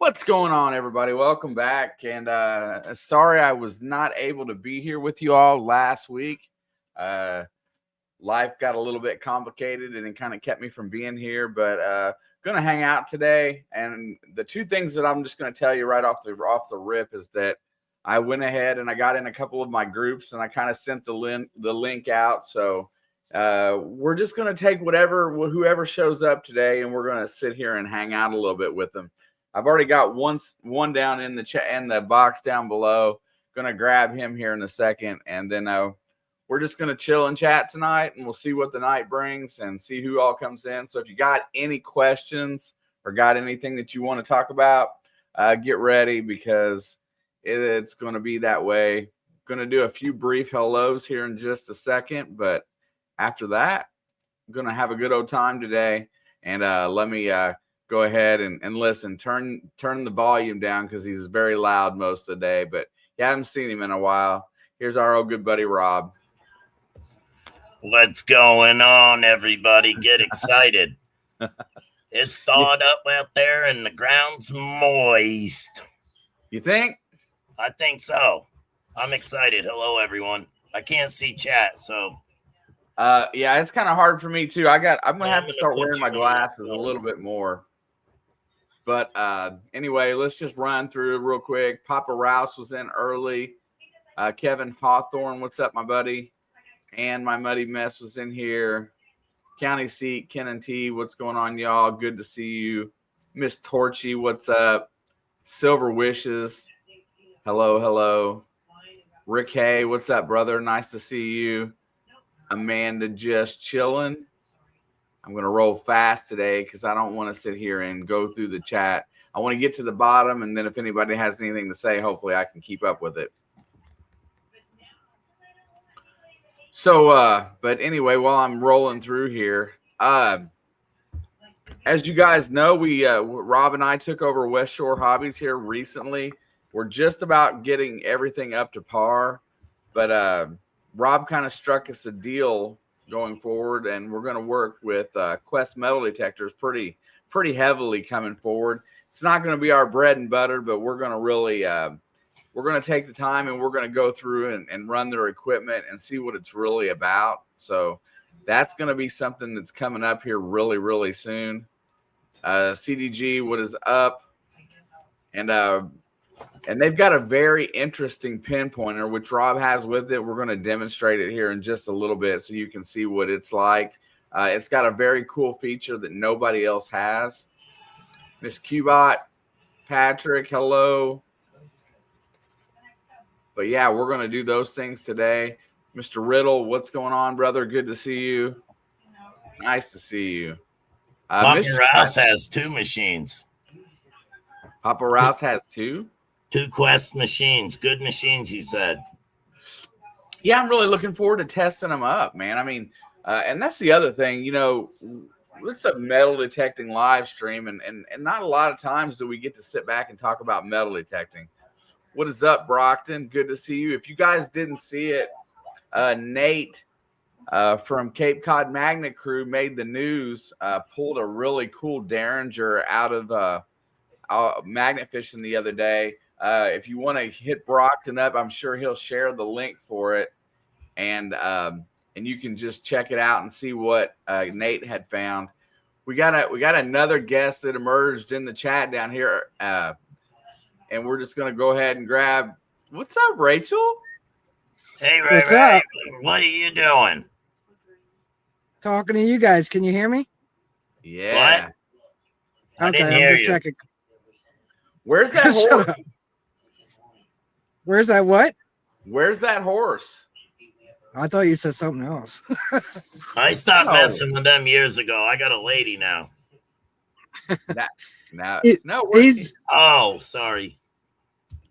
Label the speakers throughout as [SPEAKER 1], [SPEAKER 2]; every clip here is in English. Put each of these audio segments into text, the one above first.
[SPEAKER 1] What's going on, everybody? Welcome back. And sorry I was not able to be here with you all last week. Life got a little bit complicated and it kind of kept me from being here, but going to hang out today. And the two things that I'm just going to tell you right off the rip is that I went ahead and I got in a couple of my groups and I kind of sent the link out. So we're just going to take whoever shows up today, and we're going to sit here and hang out a little bit with them. I've already got one down in the chat and the box down below. Going to grab him here in a second, and then we're just going to chill and chat tonight, and we'll see what the night brings and see who all comes in. So if you got any questions or got anything that you want to talk about, get ready, because it's going to be that way. Going to do a few brief hellos here in just a second, but after that, I'm going to have a good old time today. And let me go ahead and listen. Turn the volume down because he's very loud most of the day, but you haven't seen him in a while. Here's our old good buddy, Rob.
[SPEAKER 2] What's going on, everybody? Get excited. It's thawed up out there and the ground's moist.
[SPEAKER 1] You think?
[SPEAKER 2] I think so. I'm excited. Hello, everyone. I can't see chat, so.
[SPEAKER 1] Yeah, it's kind of hard for me too. I'm gonna have to start wearing my glasses a little bit more. But anyway, let's just run through real quick. Papa Rouse was in early. Kevin Hawthorne, what's up, my buddy? And my Muddy Mess was in here. County Seat, Ken and T, what's going on, y'all? Good to see you. Miss Torchy, what's up? Silver Wishes, hello. Rick Hay, what's up, brother? Nice to see you. Amanda, just chilling. I'm going to roll fast today because I don't want to sit here and go through the chat. I want to get to the bottom, and then if anybody has anything to say, hopefully I can keep up with it. So, but anyway, while I'm rolling through here, as you guys know, Rob and I took over West Shore Hobbies here recently. We're just about getting everything up to par, but Rob kind of struck us a deal going forward, and we're going to work with Quest metal detectors pretty heavily coming forward. It's not going to be our bread and butter, but we're going to really we're going to take the time and we're going to go through and run their equipment and see what it's really about. So that's going to be something that's coming up here really soon. CDG, what is up? And they've got a very interesting pinpointer, which Rob has with it. We're going to demonstrate it here in just a little bit so you can see what it's like. It's got a very cool feature that nobody else has. Miss Cubot, Patrick, hello. But yeah, we're going to do those things today. Mr. Riddle, what's going on, brother? Good to see you. Nice to see you.
[SPEAKER 2] Papa Rouse has two machines.
[SPEAKER 1] Papa Rouse has two?
[SPEAKER 2] Two Quest machines. Good machines, he said.
[SPEAKER 1] Yeah, I'm really looking forward to testing them up, man. I mean, and that's the other thing, you know, it's a metal detecting live stream, and not a lot of times do we get to sit back and talk about metal detecting. What is up, Brockton? Good to see you. If you guys didn't see it, Nate from Cape Cod Magnet Crew made the news, pulled a really cool Derringer out of magnet fishing the other day. If you want to hit Brockton up, I'm sure he'll share the link for it, and you can just check it out and see what Nate had found. We got another guest that emerged in the chat down here, and we're just gonna go ahead and grab. What's up, Rachel?
[SPEAKER 2] Hey, Ray. What's up? What are you doing?
[SPEAKER 3] Talking to you guys. Can you hear me?
[SPEAKER 1] Yeah.
[SPEAKER 2] What? I didn't hear
[SPEAKER 3] I'm just
[SPEAKER 2] you.
[SPEAKER 3] checking.
[SPEAKER 1] Where's that horse?
[SPEAKER 3] Where's that what?
[SPEAKER 1] Where's that horse?
[SPEAKER 3] I thought you said something else.
[SPEAKER 2] I stopped messing with them years ago. I got a lady now. Oh, sorry.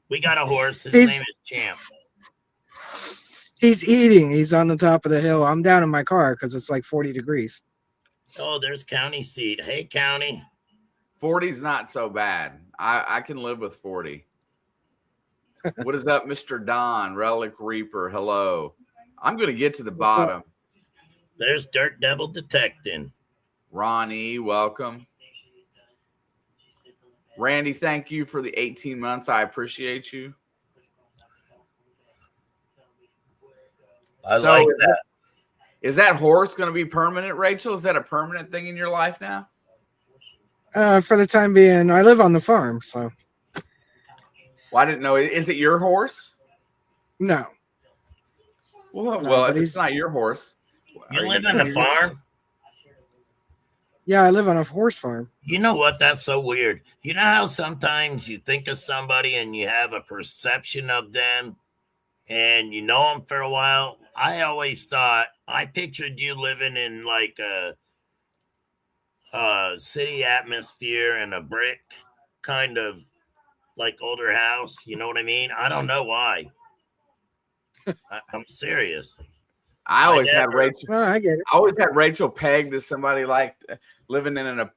[SPEAKER 2] We got a horse. His name is Champ.
[SPEAKER 3] He's eating. He's on the top of the hill. I'm down in my car because it's like 40 degrees.
[SPEAKER 2] Oh, there's County Seat. Hey, County.
[SPEAKER 1] 40's not so bad. I can live with 40. What is up, Mr. Don? Relic Reaper, hello. I'm going to get to the bottom.
[SPEAKER 2] There's Dirt Devil Detecting.
[SPEAKER 1] Ronnie, welcome. Randy, thank you for the 18 months. I appreciate you.
[SPEAKER 2] I like that.
[SPEAKER 1] Is that horse going to be permanent, Rachel? Is that a permanent thing in your life now?
[SPEAKER 3] For the time being, I live on the farm, so.
[SPEAKER 1] Well, I didn't know. Is it your horse?
[SPEAKER 3] No.
[SPEAKER 1] Well, if it's not your horse.
[SPEAKER 2] You live in a farm?
[SPEAKER 3] Yeah, I live on a horse farm.
[SPEAKER 2] You know what? That's so weird. You know how sometimes you think of somebody and you have a perception of them and you know them for a while? I always thought, I pictured you living in like a city atmosphere and a brick kind of like older house. You know what I mean? I don't know why. I'm serious.
[SPEAKER 1] I always had Rachel.
[SPEAKER 3] Oh, I get it.
[SPEAKER 1] I always had Rachel pegged as somebody like living in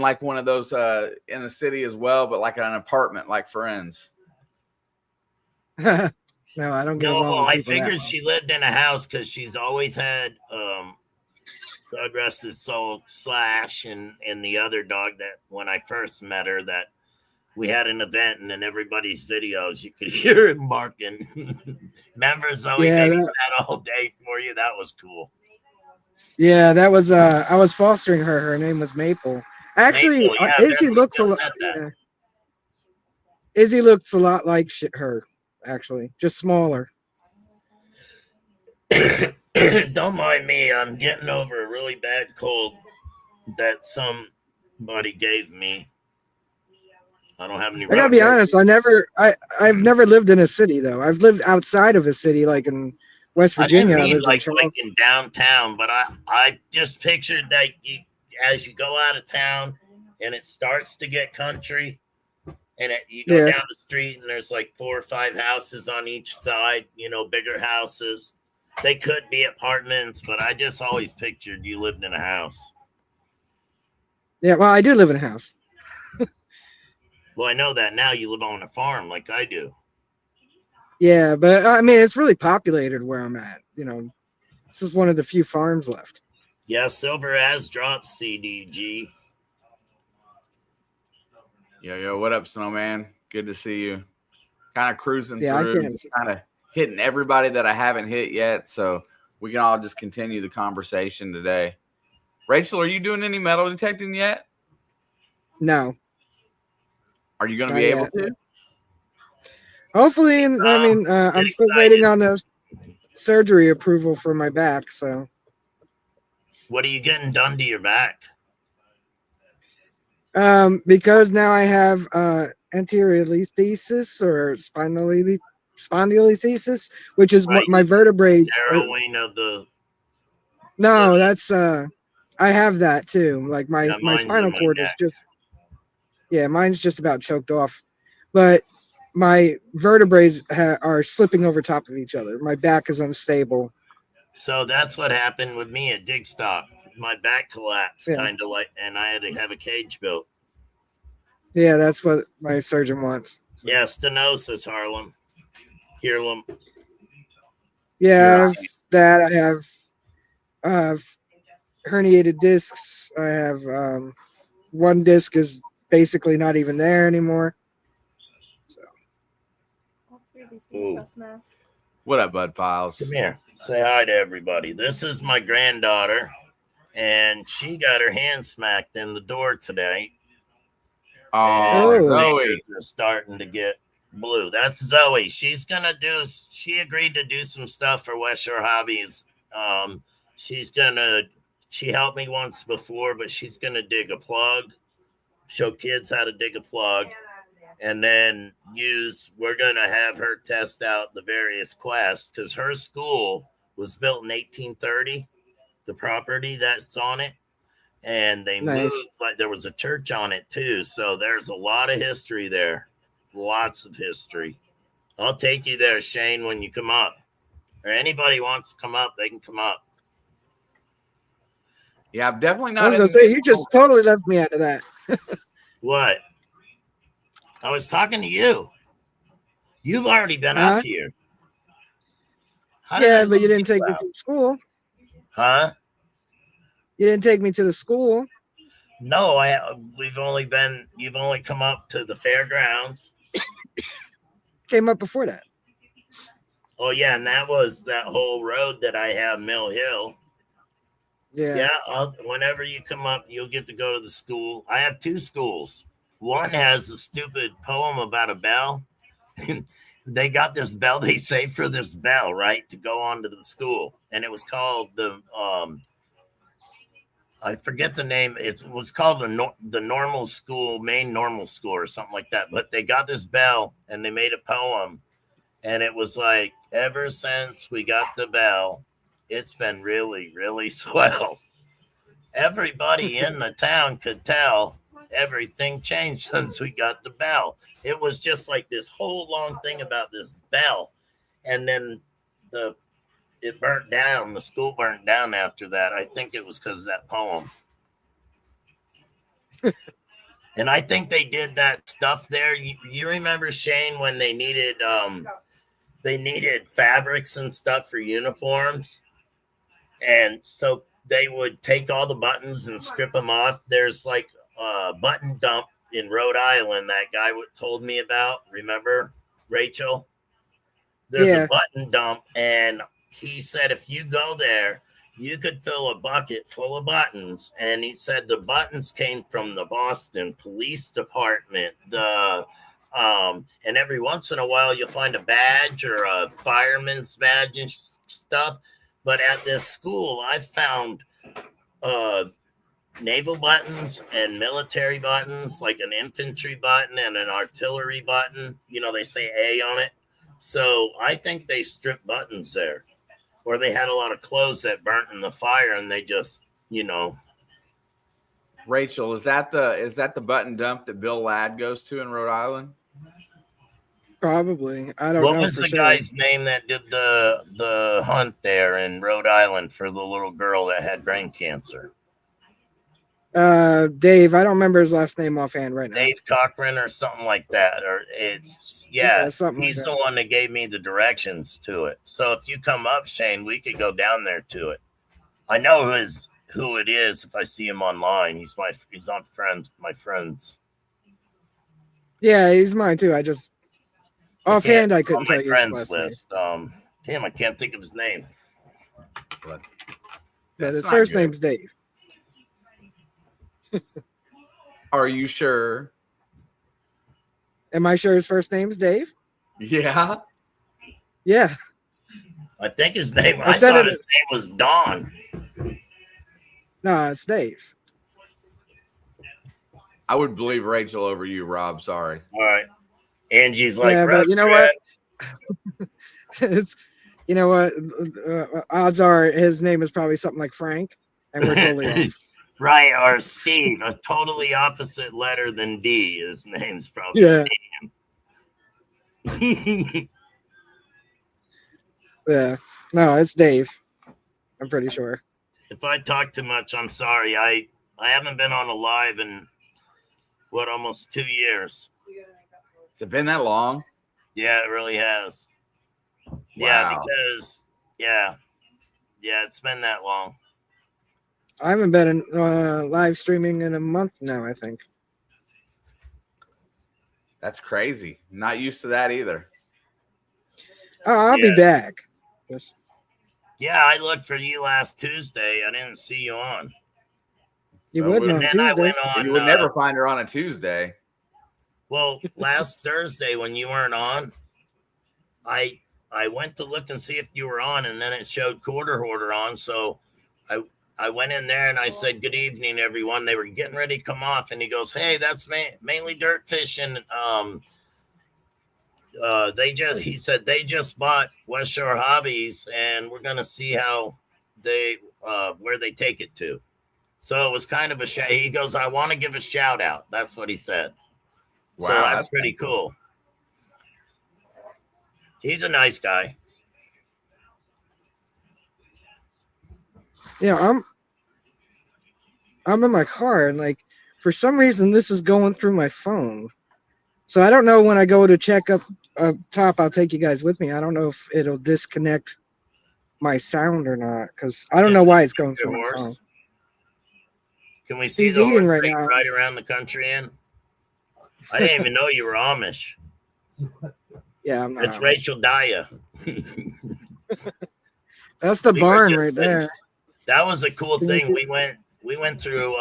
[SPEAKER 1] like one of those in the city as well, but like an apartment, like Friends.
[SPEAKER 3] No, I don't get
[SPEAKER 2] No,
[SPEAKER 3] along with
[SPEAKER 2] I
[SPEAKER 3] people
[SPEAKER 2] figured she lived in a house because she's always had God rest his soul, Slash and the other dog that when I first met her that we had an event and in everybody's videos you could hear him barking. Remember Zoe babysat all day for you? That was cool.
[SPEAKER 3] Yeah, that was I was fostering her. Her name was Maple. Actually,
[SPEAKER 2] Maple, yeah,
[SPEAKER 3] Izzy looks a lot. Yeah. Izzy looks a lot like her, actually, just smaller.
[SPEAKER 2] Don't mind me. I'm getting over a really bad cold that somebody gave me. I don't have any.
[SPEAKER 3] I gotta be honest. I've never lived in a city though. I've lived outside of a city, like in West Virginia.
[SPEAKER 2] I didn't mean like in downtown, but I just pictured that as you go out of town and it starts to get country, and you go down the street and there's like 4 or 5 houses on each side. You know, bigger houses. They could be apartments, but I just always pictured you lived in a house.
[SPEAKER 3] Yeah, well, I do live in a house.
[SPEAKER 2] Well, I know that now. You live on a farm like I do.
[SPEAKER 3] Yeah, but I mean, it's really populated where I'm at. You know, this is one of the few farms left.
[SPEAKER 2] Yeah, Silver has dropped CDG.
[SPEAKER 1] Yo, what up, Snowman? Good to see you. Kind of cruising through, kind of hitting everybody that I haven't hit yet, so we can all just continue the conversation today. Rachel, are you doing any metal detecting yet?
[SPEAKER 3] No.
[SPEAKER 1] Are you going to be able to?
[SPEAKER 3] Hopefully, I mean, I'm still waiting on the surgery approval for my back. So,
[SPEAKER 2] what are you getting done to your back?
[SPEAKER 3] Because now I have anteriolisthesis or spondylolisthesis, which is my vertebrae.
[SPEAKER 2] Narrowing of the.
[SPEAKER 3] No, that's I have that too. Like my spinal cord is just. Yeah, mine's just about choked off, but my vertebrae are slipping over top of each other. My back is unstable.
[SPEAKER 2] So that's what happened with me at Dig Stop. My back collapsed, kind of like, and I had to have a cage built.
[SPEAKER 3] Yeah, that's what my surgeon wants.
[SPEAKER 2] So. Yeah, stenosis, Harlem. Hearlem.
[SPEAKER 3] Yeah, that I have herniated discs. I have one disc is basically not even there anymore. So.
[SPEAKER 1] What up, Bud Files?
[SPEAKER 2] Come here. Say hi to everybody. This is my granddaughter, and she got her hand smacked in the door today.
[SPEAKER 1] Oh, Zoe
[SPEAKER 2] is starting to get blue. That's Zoe. She agreed to do some stuff for West Shore Hobbies. She helped me once before, but she's gonna dig a plug. Show kids how to dig a plug, and then we're going to have her test out the various quests because her school was built in 1830, the property that's on it, and they moved, like there was a church on it too. So there's a lot of history there, lots of history. I'll take you there, Shane, when you come up, or anybody wants to come up, they can come up.
[SPEAKER 1] Yeah, I'm definitely not.
[SPEAKER 3] I was going to say, you just totally left me out of that.
[SPEAKER 2] What? I was talking to you. You've already been up here.
[SPEAKER 3] Yeah, but you didn't take me to school.
[SPEAKER 2] Huh?
[SPEAKER 3] You didn't take me to the school.
[SPEAKER 2] No, you've only come up to the fairgrounds.
[SPEAKER 3] Came up before that.
[SPEAKER 2] Oh yeah, and that was that whole road that I have, Mill Hill.
[SPEAKER 3] Yeah.
[SPEAKER 2] Whenever you come up, you'll get to go to the school. I have 2 schools. One has a stupid poem about a bell. They got this bell. They saved for this bell, right, to go on to the school, and it was called the I forget the name. It was called the normal school, main normal school, or something like that. But they got this bell, and they made a poem, and it was like, ever since we got the bell, it's been really, really swell. Everybody in the town could tell everything changed since we got the bell. It was just like this whole long thing about this bell. And then it burnt down. The school burnt down after that. I think it was because of that poem. And I think they did that stuff there. You remember, Shane, when they needed fabrics and stuff for uniforms? And so they would take all the buttons and strip them off. There's like a button dump in Rhode Island that guy told me about. Remember, Rachel? There's a button dump, and he said if you go there, you could fill a bucket full of buttons. And he said the buttons came from the Boston Police Department. And every once in a while, you'll find a badge or a fireman's badge and stuff. But at this school, I found naval buttons and military buttons, like an infantry button and an artillery button. They say A on it. So I think they stripped buttons there, or they had a lot of clothes that burnt in the fire, and they just,
[SPEAKER 1] Rachel, is that the button dump that Bill Ladd goes to in Rhode Island?
[SPEAKER 3] Probably. I don't know.
[SPEAKER 2] What was the guy's name that did the hunt there in Rhode Island for the little girl that had brain cancer?
[SPEAKER 3] Dave. I don't remember his last name offhand right now.
[SPEAKER 2] Dave Cochran or something like that. Or he's the one that gave me the directions to it. So if you come up, Shane, we could go down there to it. I know who it is if I see him online. He's on my friends.
[SPEAKER 3] Yeah, he's mine too. I just offhand I couldn't tell you
[SPEAKER 2] his
[SPEAKER 3] last
[SPEAKER 2] list. Damn, I can't think of his name.
[SPEAKER 1] But
[SPEAKER 3] his first name's Dave.
[SPEAKER 1] Are you sure?
[SPEAKER 3] Am I sure his first name's Dave?
[SPEAKER 1] Yeah.
[SPEAKER 3] Yeah.
[SPEAKER 2] I think his name. I thought his name was Don.
[SPEAKER 3] No, it's Dave.
[SPEAKER 1] I would believe Rachel over you, Rob. Sorry.
[SPEAKER 2] All right. Angie's like,
[SPEAKER 3] yeah, but you know what? Odds are his name is probably something like Frank, and we're totally off.
[SPEAKER 2] Right, or Steve, a totally opposite letter than D. His name's probably Steve.
[SPEAKER 3] Yeah. No, it's Dave. I'm pretty sure.
[SPEAKER 2] If I talk too much, I'm sorry. I haven't been on a live in almost 2 years.
[SPEAKER 1] Has it been that long?
[SPEAKER 2] Yeah, it really has. Wow. Yeah, because it's been that long.
[SPEAKER 3] I haven't been in live streaming in a month now, I think.
[SPEAKER 1] That's crazy. Not used to that either.
[SPEAKER 3] I'll be back.
[SPEAKER 2] Yeah, I looked for you last Tuesday. I didn't see you on.
[SPEAKER 3] You wouldn't on Tuesday.
[SPEAKER 1] You would never find her on a Tuesday.
[SPEAKER 2] Well, last Thursday when you weren't on, I went to look and see if you were on, and then it showed Quarter Hoarder on. So I went in there and I said, "Good evening, everyone." They were getting ready to come off, and he goes, "Hey, that's mainly dirt fishing." He said they just bought West Shore Hobbies, and we're gonna see how where they take it to. So it was kind of a shout. He goes, "I want to give a shout out." That's what he said. Wow, so that's pretty cool. He's a nice guy.
[SPEAKER 3] Yeah, I'm in my car, and like for some reason this is going through my phone. So I don't know when I go to check up top, I'll take you guys with me. I don't know if it'll disconnect my sound or not, because I don't know why it's going through my phone.
[SPEAKER 2] Can we see
[SPEAKER 3] He's
[SPEAKER 2] the
[SPEAKER 3] eating
[SPEAKER 2] horse
[SPEAKER 3] right
[SPEAKER 2] they
[SPEAKER 3] now.
[SPEAKER 2] ride around the country in? I didn't even know you were Amish.
[SPEAKER 3] Yeah, I'm not.
[SPEAKER 2] It's Rachel Daya.
[SPEAKER 3] That's the
[SPEAKER 2] We were
[SPEAKER 3] barn
[SPEAKER 2] just
[SPEAKER 3] right
[SPEAKER 2] in-
[SPEAKER 3] there.
[SPEAKER 2] That was a cool
[SPEAKER 3] Can you
[SPEAKER 2] thing.
[SPEAKER 3] see-
[SPEAKER 2] We went through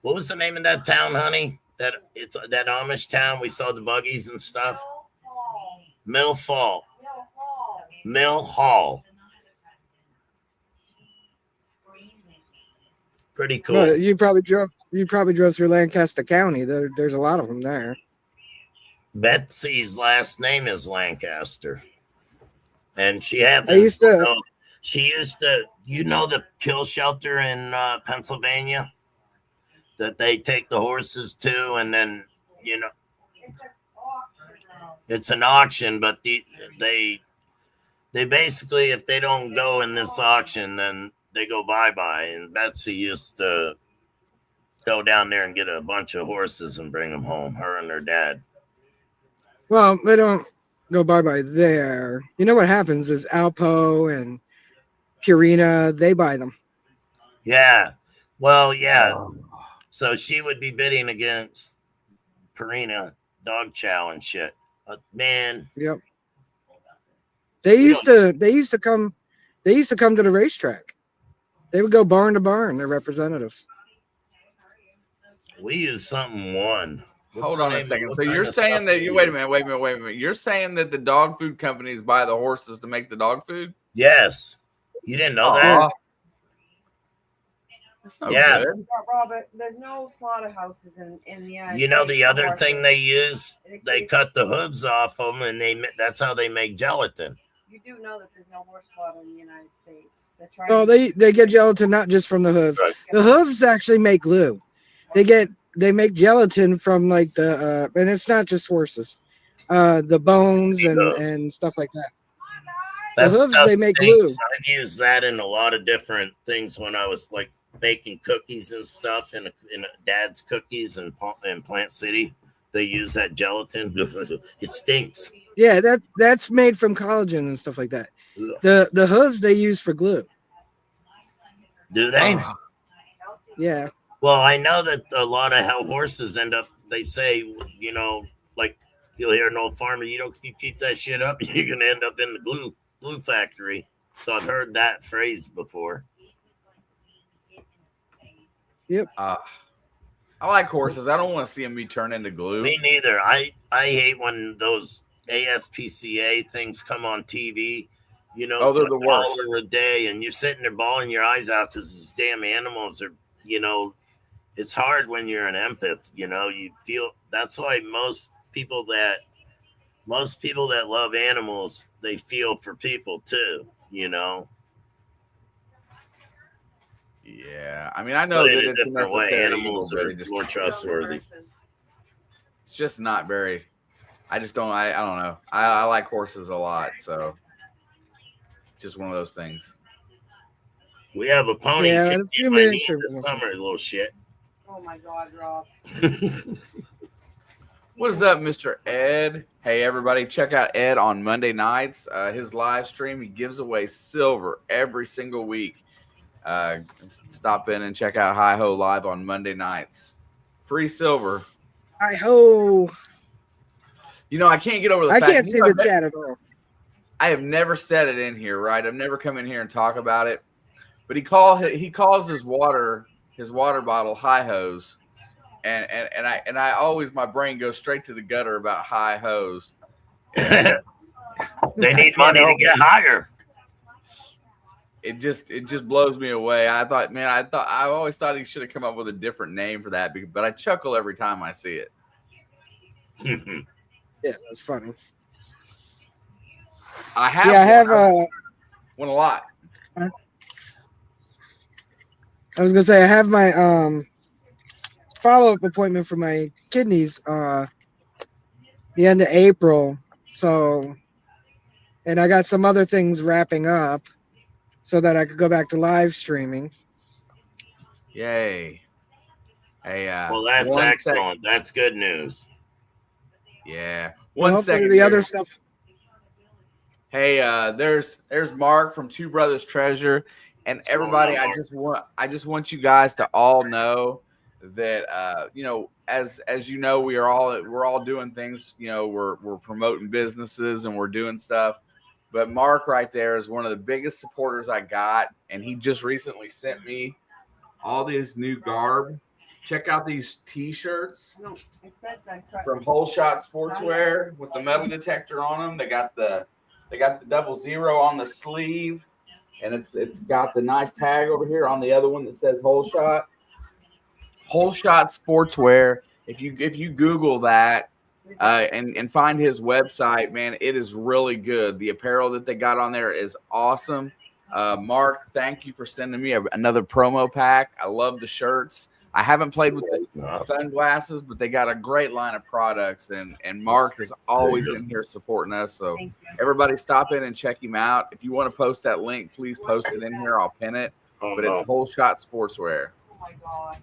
[SPEAKER 2] what was the name of that town, honey? It's that Amish town. We saw the buggies and stuff. Mill Hall. Pretty cool.
[SPEAKER 3] Well, you probably drove through Lancaster County. There's a lot of them there.
[SPEAKER 2] Betsy's last name is Lancaster, and she happens. She used to. You know the kill shelter in Pennsylvania that they take the horses to, and then it's an auction, but they basically, if they don't go in this auction, then they go bye-bye. And Betsy used to go down there and get a bunch of horses and bring them home, her and her dad.
[SPEAKER 3] Well, they don't go bye-bye there. You know what happens is Alpo and Purina, they buy them.
[SPEAKER 2] Yeah. Well, yeah. So she would be bidding against Purina, Dog Chow and shit. But man.
[SPEAKER 3] Yep. They used to come to the racetrack. They would go barn to barn, their representatives.
[SPEAKER 2] We use something one.
[SPEAKER 1] Hold on a second. So you're saying that wait a minute. You're saying that the dog food companies buy the horses to make the dog food?
[SPEAKER 2] Yes. You didn't know that?
[SPEAKER 1] That's no good.
[SPEAKER 4] Robert, there's no slaughterhouses in the United
[SPEAKER 2] You know
[SPEAKER 4] States
[SPEAKER 2] the other
[SPEAKER 4] for
[SPEAKER 2] thing
[SPEAKER 4] horses.
[SPEAKER 2] they use? They cut the hooves off them, and that's how they make gelatin.
[SPEAKER 4] You do know that there's no horse slaughter in the United States. They're trying
[SPEAKER 3] Oh,
[SPEAKER 4] to-
[SPEAKER 3] they get gelatin not just from the hooves.
[SPEAKER 2] Right.
[SPEAKER 3] The hooves actually make glue. They make gelatin from like the and it's not just horses. The bones and stuff like that.
[SPEAKER 2] That
[SPEAKER 3] hooves,
[SPEAKER 2] stuff
[SPEAKER 3] they make
[SPEAKER 2] stinks.
[SPEAKER 3] glue.
[SPEAKER 2] I've used that in a lot of different things when I was like baking cookies and stuff in Dad's Cookies in Plant City. They use that gelatin. It stinks.
[SPEAKER 3] Yeah, that's made from collagen and stuff like that.
[SPEAKER 2] Ugh.
[SPEAKER 3] The hooves they use for glue.
[SPEAKER 2] Do they?
[SPEAKER 3] Yeah.
[SPEAKER 2] Well, I know that a lot of how horses end up, they say, like you'll hear an old farmer, you keep that shit up, you're going to end up in the glue factory. So I've heard that phrase before.
[SPEAKER 3] Yep.
[SPEAKER 1] I like horses. I don't want to see them be turned into glue.
[SPEAKER 2] Me neither. I hate when those ASPCA things come on TV.
[SPEAKER 1] Oh, they're the worst.
[SPEAKER 2] $1 a day, and you're sitting there bawling your eyes out because these damn animals are, it's hard when you're an empath. You feel that's why most people that love animals, they feel for people too.
[SPEAKER 1] Yeah, I mean, I know
[SPEAKER 2] But
[SPEAKER 1] that
[SPEAKER 2] in a
[SPEAKER 1] it's
[SPEAKER 2] different way,
[SPEAKER 1] necessary
[SPEAKER 2] animals
[SPEAKER 1] evil, but
[SPEAKER 2] are
[SPEAKER 1] it just-
[SPEAKER 2] more trustworthy.
[SPEAKER 1] It's just not very. I just don't. I don't know. I like horses a lot, so just one of those things.
[SPEAKER 2] We have a pony.
[SPEAKER 3] Yeah,
[SPEAKER 2] kicked
[SPEAKER 3] a few
[SPEAKER 2] in my knee
[SPEAKER 3] minutes or-
[SPEAKER 2] this summer, little shit.
[SPEAKER 4] Oh my God, Rob.
[SPEAKER 1] What is up, Mr. Ed? Hey, everybody, check out Ed on Monday nights. His live stream, he gives away silver every single week. Stop in and check out Hi Ho Live on Monday nights. Free silver.
[SPEAKER 3] I ho.
[SPEAKER 1] I can't get over the
[SPEAKER 3] I
[SPEAKER 1] fact.
[SPEAKER 3] can't see the chat at all.
[SPEAKER 1] I have never said it in here, right? I've never come in here and talk about it. But he calls his water bottle Hi Hos. And I always, my brain goes straight to the gutter about high hose.
[SPEAKER 2] They need money to get higher.
[SPEAKER 1] It just blows me away. I always thought he should have come up with a different name for that, but I chuckle every time I see it.
[SPEAKER 3] Yeah, that's funny.
[SPEAKER 1] I have won a lot.
[SPEAKER 3] I was gonna say I have my follow-up appointment for my kidneys the end of April. So, and I got some other things wrapping up so that I could go back to live streaming.
[SPEAKER 1] Yay. Hey,
[SPEAKER 2] well, that's excellent. That's good news.
[SPEAKER 1] Yeah.
[SPEAKER 3] One second. The
[SPEAKER 1] here.
[SPEAKER 3] other stuff.
[SPEAKER 1] Hey, there's Mark from Two Brothers Treasure, And everybody, I just want you guys to all know that as you know, we're all doing things. We're promoting businesses and we're doing stuff. But Mark right there is one of the biggest supporters I got, and he just recently sent me all these new garb. Check out these T-shirts from Whole Shot Sportswear with the metal detector on them. They got the 00 on the sleeve, and it's got the nice tag over here on the other one that says Whole Shot. Whole Shot Sportswear. If you Google that and find his website, man, it is really good. The apparel that they got on there is awesome. Mark, thank you for sending me another promo pack. I love the shirts. I haven't played with the sunglasses, but they got a great line of products, and Mark is always in here supporting us. So everybody stop in and check him out. If you want to post that link, please post it in here. I'll pin it. But it's Whole Shot Sportswear.
[SPEAKER 4] Oh my God.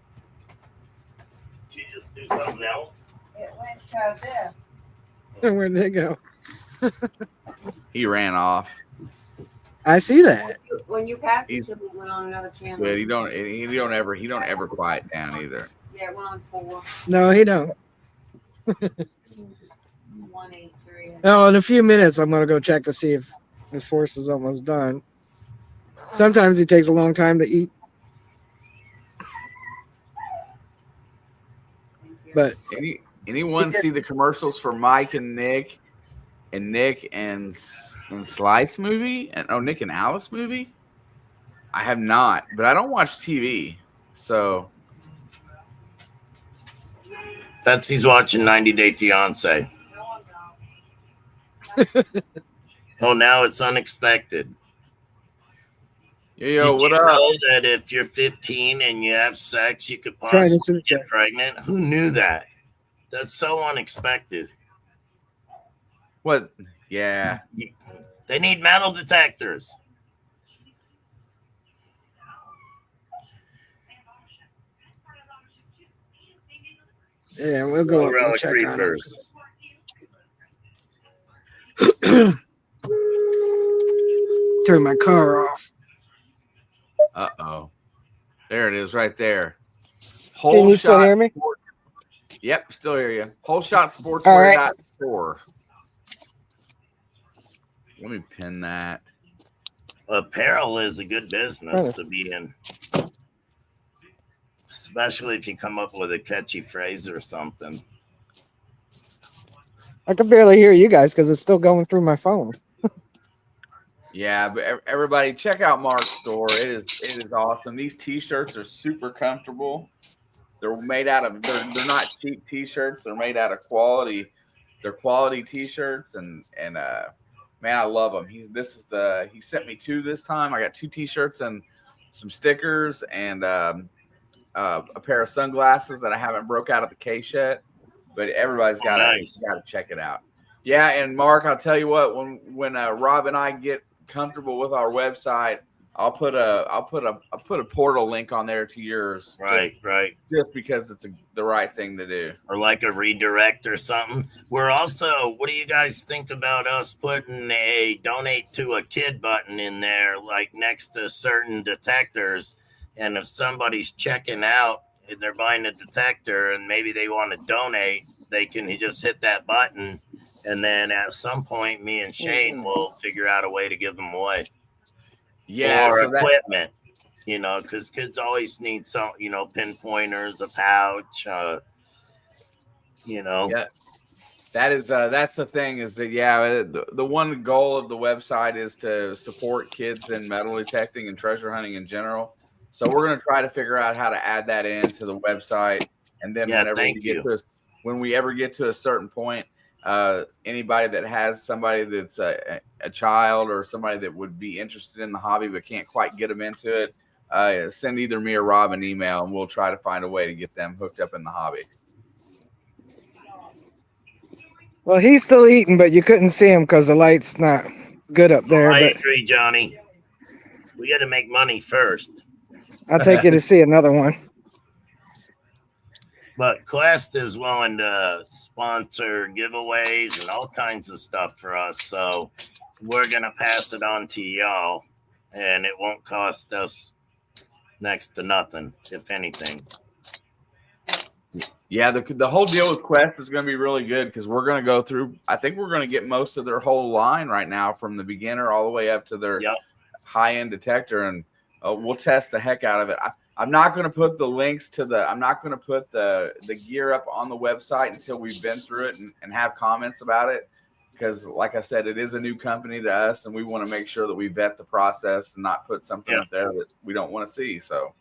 [SPEAKER 2] Did you just do something else?
[SPEAKER 4] It went to this.
[SPEAKER 3] Where'd they go?
[SPEAKER 1] He ran off.
[SPEAKER 3] I see that.
[SPEAKER 4] When you passed it to me, it went on another channel.
[SPEAKER 1] But he don't ever quiet down either.
[SPEAKER 4] Yeah, it went on 4.
[SPEAKER 3] No, he don't.
[SPEAKER 4] 183.
[SPEAKER 3] No, in a few minutes, I'm gonna go check to see if his horse is almost done. Sometimes he takes a long time to eat, but
[SPEAKER 1] Anyone see the commercials for Mike and Nick and Slice movie? Nick and Alice movie? I have not, but I don't watch TV. So
[SPEAKER 2] Betsy's watching 90 Day Fiance. Oh, now it's unexpected.
[SPEAKER 1] Yo,
[SPEAKER 2] Did
[SPEAKER 1] what
[SPEAKER 2] you
[SPEAKER 1] up?
[SPEAKER 2] know that if you're 15 and you have sex, you could possibly get pregnant? Who knew that? That's so unexpected.
[SPEAKER 1] What? Yeah.
[SPEAKER 2] They need metal detectors.
[SPEAKER 3] yeah, we'll go up and
[SPEAKER 2] Relic
[SPEAKER 3] check
[SPEAKER 2] Reapers.
[SPEAKER 3] on it. Turn my car off.
[SPEAKER 1] Uh-oh. There it is right there.
[SPEAKER 3] Can you still hear me?
[SPEAKER 1] Yep, still hear you. Whole Shot Sportswear.store. Let me pin that.
[SPEAKER 2] Apparel is a good business to be in. Especially if you come up with a catchy phrase or something.
[SPEAKER 3] I can barely hear you guys because it's still going through my phone.
[SPEAKER 1] Yeah, but everybody check out Mark's store. It is awesome. These T-shirts are super comfortable. They're made out of they're not cheap T-shirts. They're made out of quality. They're quality T-shirts, and man, I love them. He sent me 2 this time. I got 2 T-shirts and some stickers and a pair of sunglasses that I haven't broke out of the case yet. But everybody's got to check it out. Yeah, and Mark, I'll tell you what. When Rob and I get comfortable with our website, I'll put a portal link on there to yours.
[SPEAKER 2] Right.
[SPEAKER 1] Just because it's the right thing to do.
[SPEAKER 2] Or like a redirect or something. We're also, what do you guys think about us putting a donate to a kid button in there, like next to certain detectors? And if somebody's checking out and they're buying a detector and maybe they want to donate, they can just hit that button. And then at some point, me and Shane will figure out a way to give them away.
[SPEAKER 1] Yeah,
[SPEAKER 2] or equipment, because kids always need some, pinpointers, a pouch,
[SPEAKER 1] Yeah, that's the thing is that the one goal of the website is to support kids in metal detecting and treasure hunting in general. So we're gonna try to figure out how to add that into the website, and then when we ever get to a certain point. Anybody that has somebody that's a child or somebody that would be interested in the hobby but can't quite get them into it, send either me or Rob an email and we'll try to find a way to get them hooked up in the hobby.
[SPEAKER 3] Well, he's still eating, but you couldn't see him because the light's not good up there.
[SPEAKER 2] I agree, Johnny. We got to make money first.
[SPEAKER 3] I'll take you to see another one.
[SPEAKER 2] But Quest is willing to sponsor giveaways and all kinds of stuff for us. So we're going to pass it on to y'all. and it won't cost us next to nothing, if anything.
[SPEAKER 1] Yeah, the whole deal with Quest is going to be really good because we're going to go through. I think we're going to get most of their whole line right now, from the beginner all the way up to their high end detector, and we'll test the heck out of it. I'm not going to put the links to the. I'm not going to put the gear up on the website until we've been through it and have comments about it, because, like I said, it is a new company to us, and we want to make sure that we vet the process and not put something up there that we don't want to see. So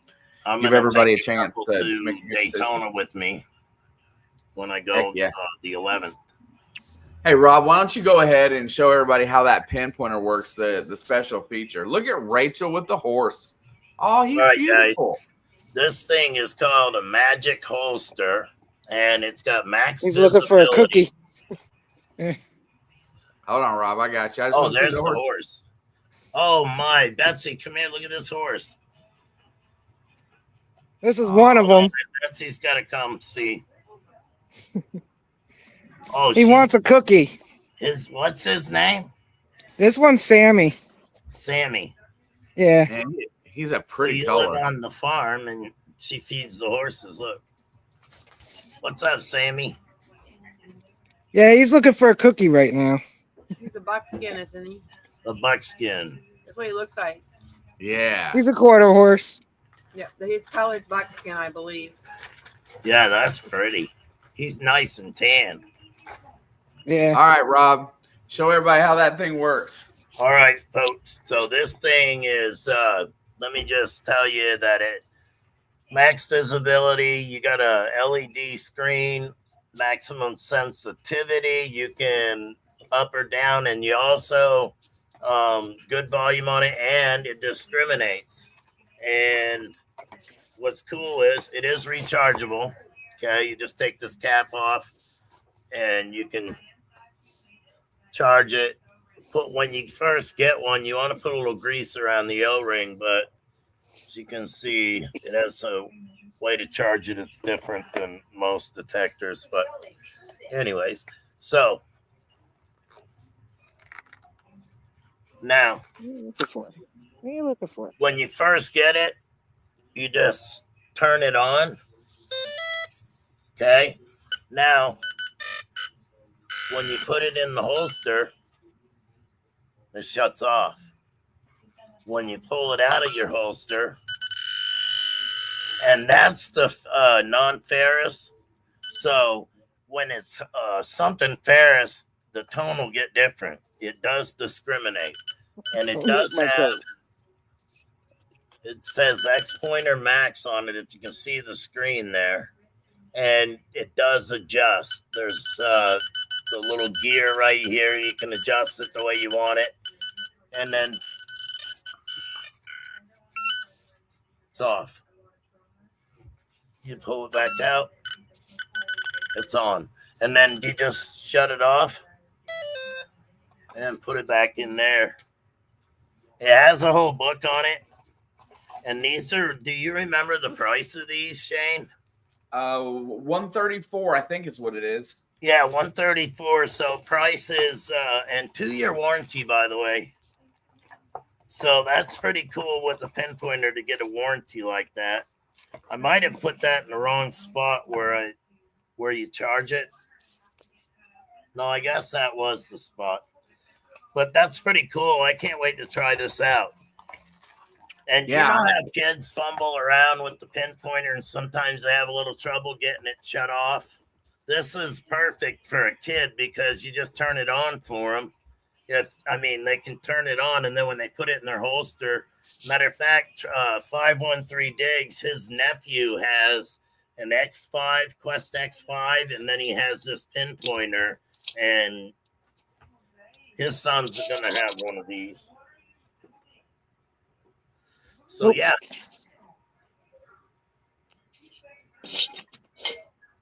[SPEAKER 2] I'm
[SPEAKER 1] give everybody a chance to make a
[SPEAKER 2] Daytona
[SPEAKER 1] decision.
[SPEAKER 2] with me when I go the 11th.
[SPEAKER 1] Hey, Rob, why don't you go ahead and show everybody how that pinpointer works, the special feature. Look at Rachel with the horse. Oh, he's beautiful.
[SPEAKER 2] Guys, this thing is called a Magic Holster, and it's got max
[SPEAKER 3] He's
[SPEAKER 2] visibility.
[SPEAKER 3] looking for a cookie.
[SPEAKER 1] Hold on, Rob. I got you. I just
[SPEAKER 2] want to see the horse. Oh, my. Betsy, come here. Look at this horse.
[SPEAKER 3] This is one of them.
[SPEAKER 2] Betsy's got to come see.
[SPEAKER 3] He wants a cookie.
[SPEAKER 2] What's his name?
[SPEAKER 3] This one's Sammy.
[SPEAKER 2] Sammy.
[SPEAKER 3] Yeah.
[SPEAKER 1] Man, he's a pretty
[SPEAKER 2] you
[SPEAKER 1] color.
[SPEAKER 2] Live on the farm, and she feeds the horses. Look. What's up, Sammy?
[SPEAKER 3] Yeah, he's looking for a cookie right now.
[SPEAKER 4] He's a buckskin, isn't he?
[SPEAKER 2] A buckskin.
[SPEAKER 4] That's what he looks like.
[SPEAKER 1] Yeah.
[SPEAKER 3] He's a quarter horse.
[SPEAKER 4] Yeah, his color's buckskin, I believe.
[SPEAKER 2] Yeah, that's pretty. He's nice and tan.
[SPEAKER 3] Yeah.
[SPEAKER 1] All right, Rob. Show everybody how that thing works.
[SPEAKER 2] All right, folks. So this thing is, let me just tell you that it max visibility. You got a LED screen, maximum sensitivity. You can up or down, and you also good volume on it, and it discriminates. And what's cool is it is rechargeable. Okay, you just take this cap off, and you can charge it. When you first get one, you want to put a little grease around the O-ring, but as you can see, it has a way to charge it. It's different than most detectors, but anyways, so now
[SPEAKER 3] What are you looking for?
[SPEAKER 2] When you first get it, you just turn it on. Okay. Now, when you put it in the holster, it shuts off. When you pull it out of your holster, and that's the non-ferrous. So when it's something ferrous, the tone will get different. It does discriminate. And it does have, it says X pointer max on it, if you can see the screen there. And it does adjust. There's the little gear right here. You can adjust it the way you want it. And then it's off. You pull it back out. It's on. And then you just shut it off and put it back in there. It has a whole book on it. And these are, do you remember the price of these, Shane?
[SPEAKER 1] $134, I think is what it is.
[SPEAKER 2] Yeah, $134. So price is and 2-year warranty, by the way. So that's pretty cool with a pinpointer to get a warranty like that. I might have put that in the wrong spot where you charge it. No, I guess that was the spot. But that's pretty cool. I can't wait to try this out. And you don't have kids fumble around with the pinpointer, and sometimes they have a little trouble getting it shut off. This is perfect for a kid because you just turn it on for them. They can turn it on, and then when they put it in their holster, matter of fact, 513 Diggs, his nephew has an X5, Quest X5, and then he has this pinpointer, and his sons are going to have one of these. So, yeah.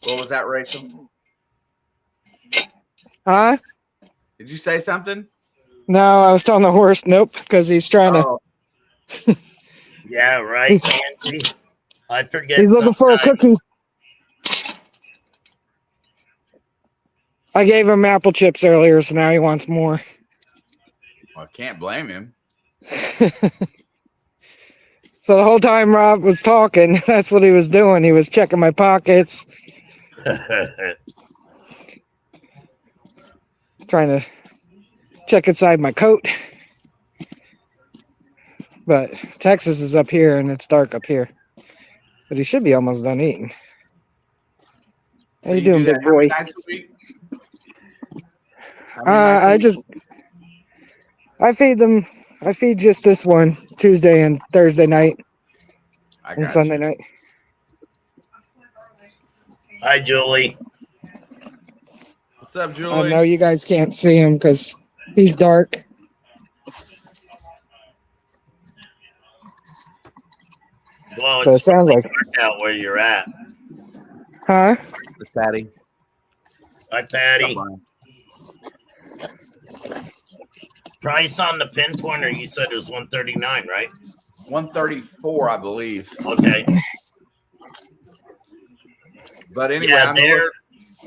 [SPEAKER 1] What was that, Rachel?
[SPEAKER 3] Huh?
[SPEAKER 1] Did you say something?
[SPEAKER 3] No, I was telling the horse nope, because he's trying to.
[SPEAKER 2] Yeah, right, Andy. I forget.
[SPEAKER 3] He's looking for a cookie. I gave him apple chips earlier, so now he wants more.
[SPEAKER 1] Well, I can't blame him.
[SPEAKER 3] So the whole time Rob was talking, that's what he was doing. He was checking my pockets, trying to check inside my coat. But Texas is up here and it's dark up here. But he should be almost done eating.
[SPEAKER 1] So
[SPEAKER 3] How you doing,
[SPEAKER 1] do
[SPEAKER 3] big
[SPEAKER 1] that how many
[SPEAKER 3] boy?
[SPEAKER 1] nights a week? How many nights a week?
[SPEAKER 3] I feed just this one Tuesday and Thursday night
[SPEAKER 1] I
[SPEAKER 3] and
[SPEAKER 1] got
[SPEAKER 3] Sunday
[SPEAKER 1] you.
[SPEAKER 3] night.
[SPEAKER 2] Hi, Julie.
[SPEAKER 1] What's up,
[SPEAKER 3] I
[SPEAKER 1] Julie?
[SPEAKER 3] know you guys can't see him because he's dark.
[SPEAKER 2] Well,
[SPEAKER 3] But it
[SPEAKER 2] it's
[SPEAKER 3] sounds like,
[SPEAKER 2] dark out where you're at.
[SPEAKER 3] huh?
[SPEAKER 1] It's Patty.
[SPEAKER 2] Hi, Patty.
[SPEAKER 1] Come on.
[SPEAKER 2] Price on the pinpointer, you said it was 139, right?
[SPEAKER 1] 134, I believe.
[SPEAKER 2] Okay.
[SPEAKER 1] But anyway,
[SPEAKER 2] Yeah,
[SPEAKER 1] I'm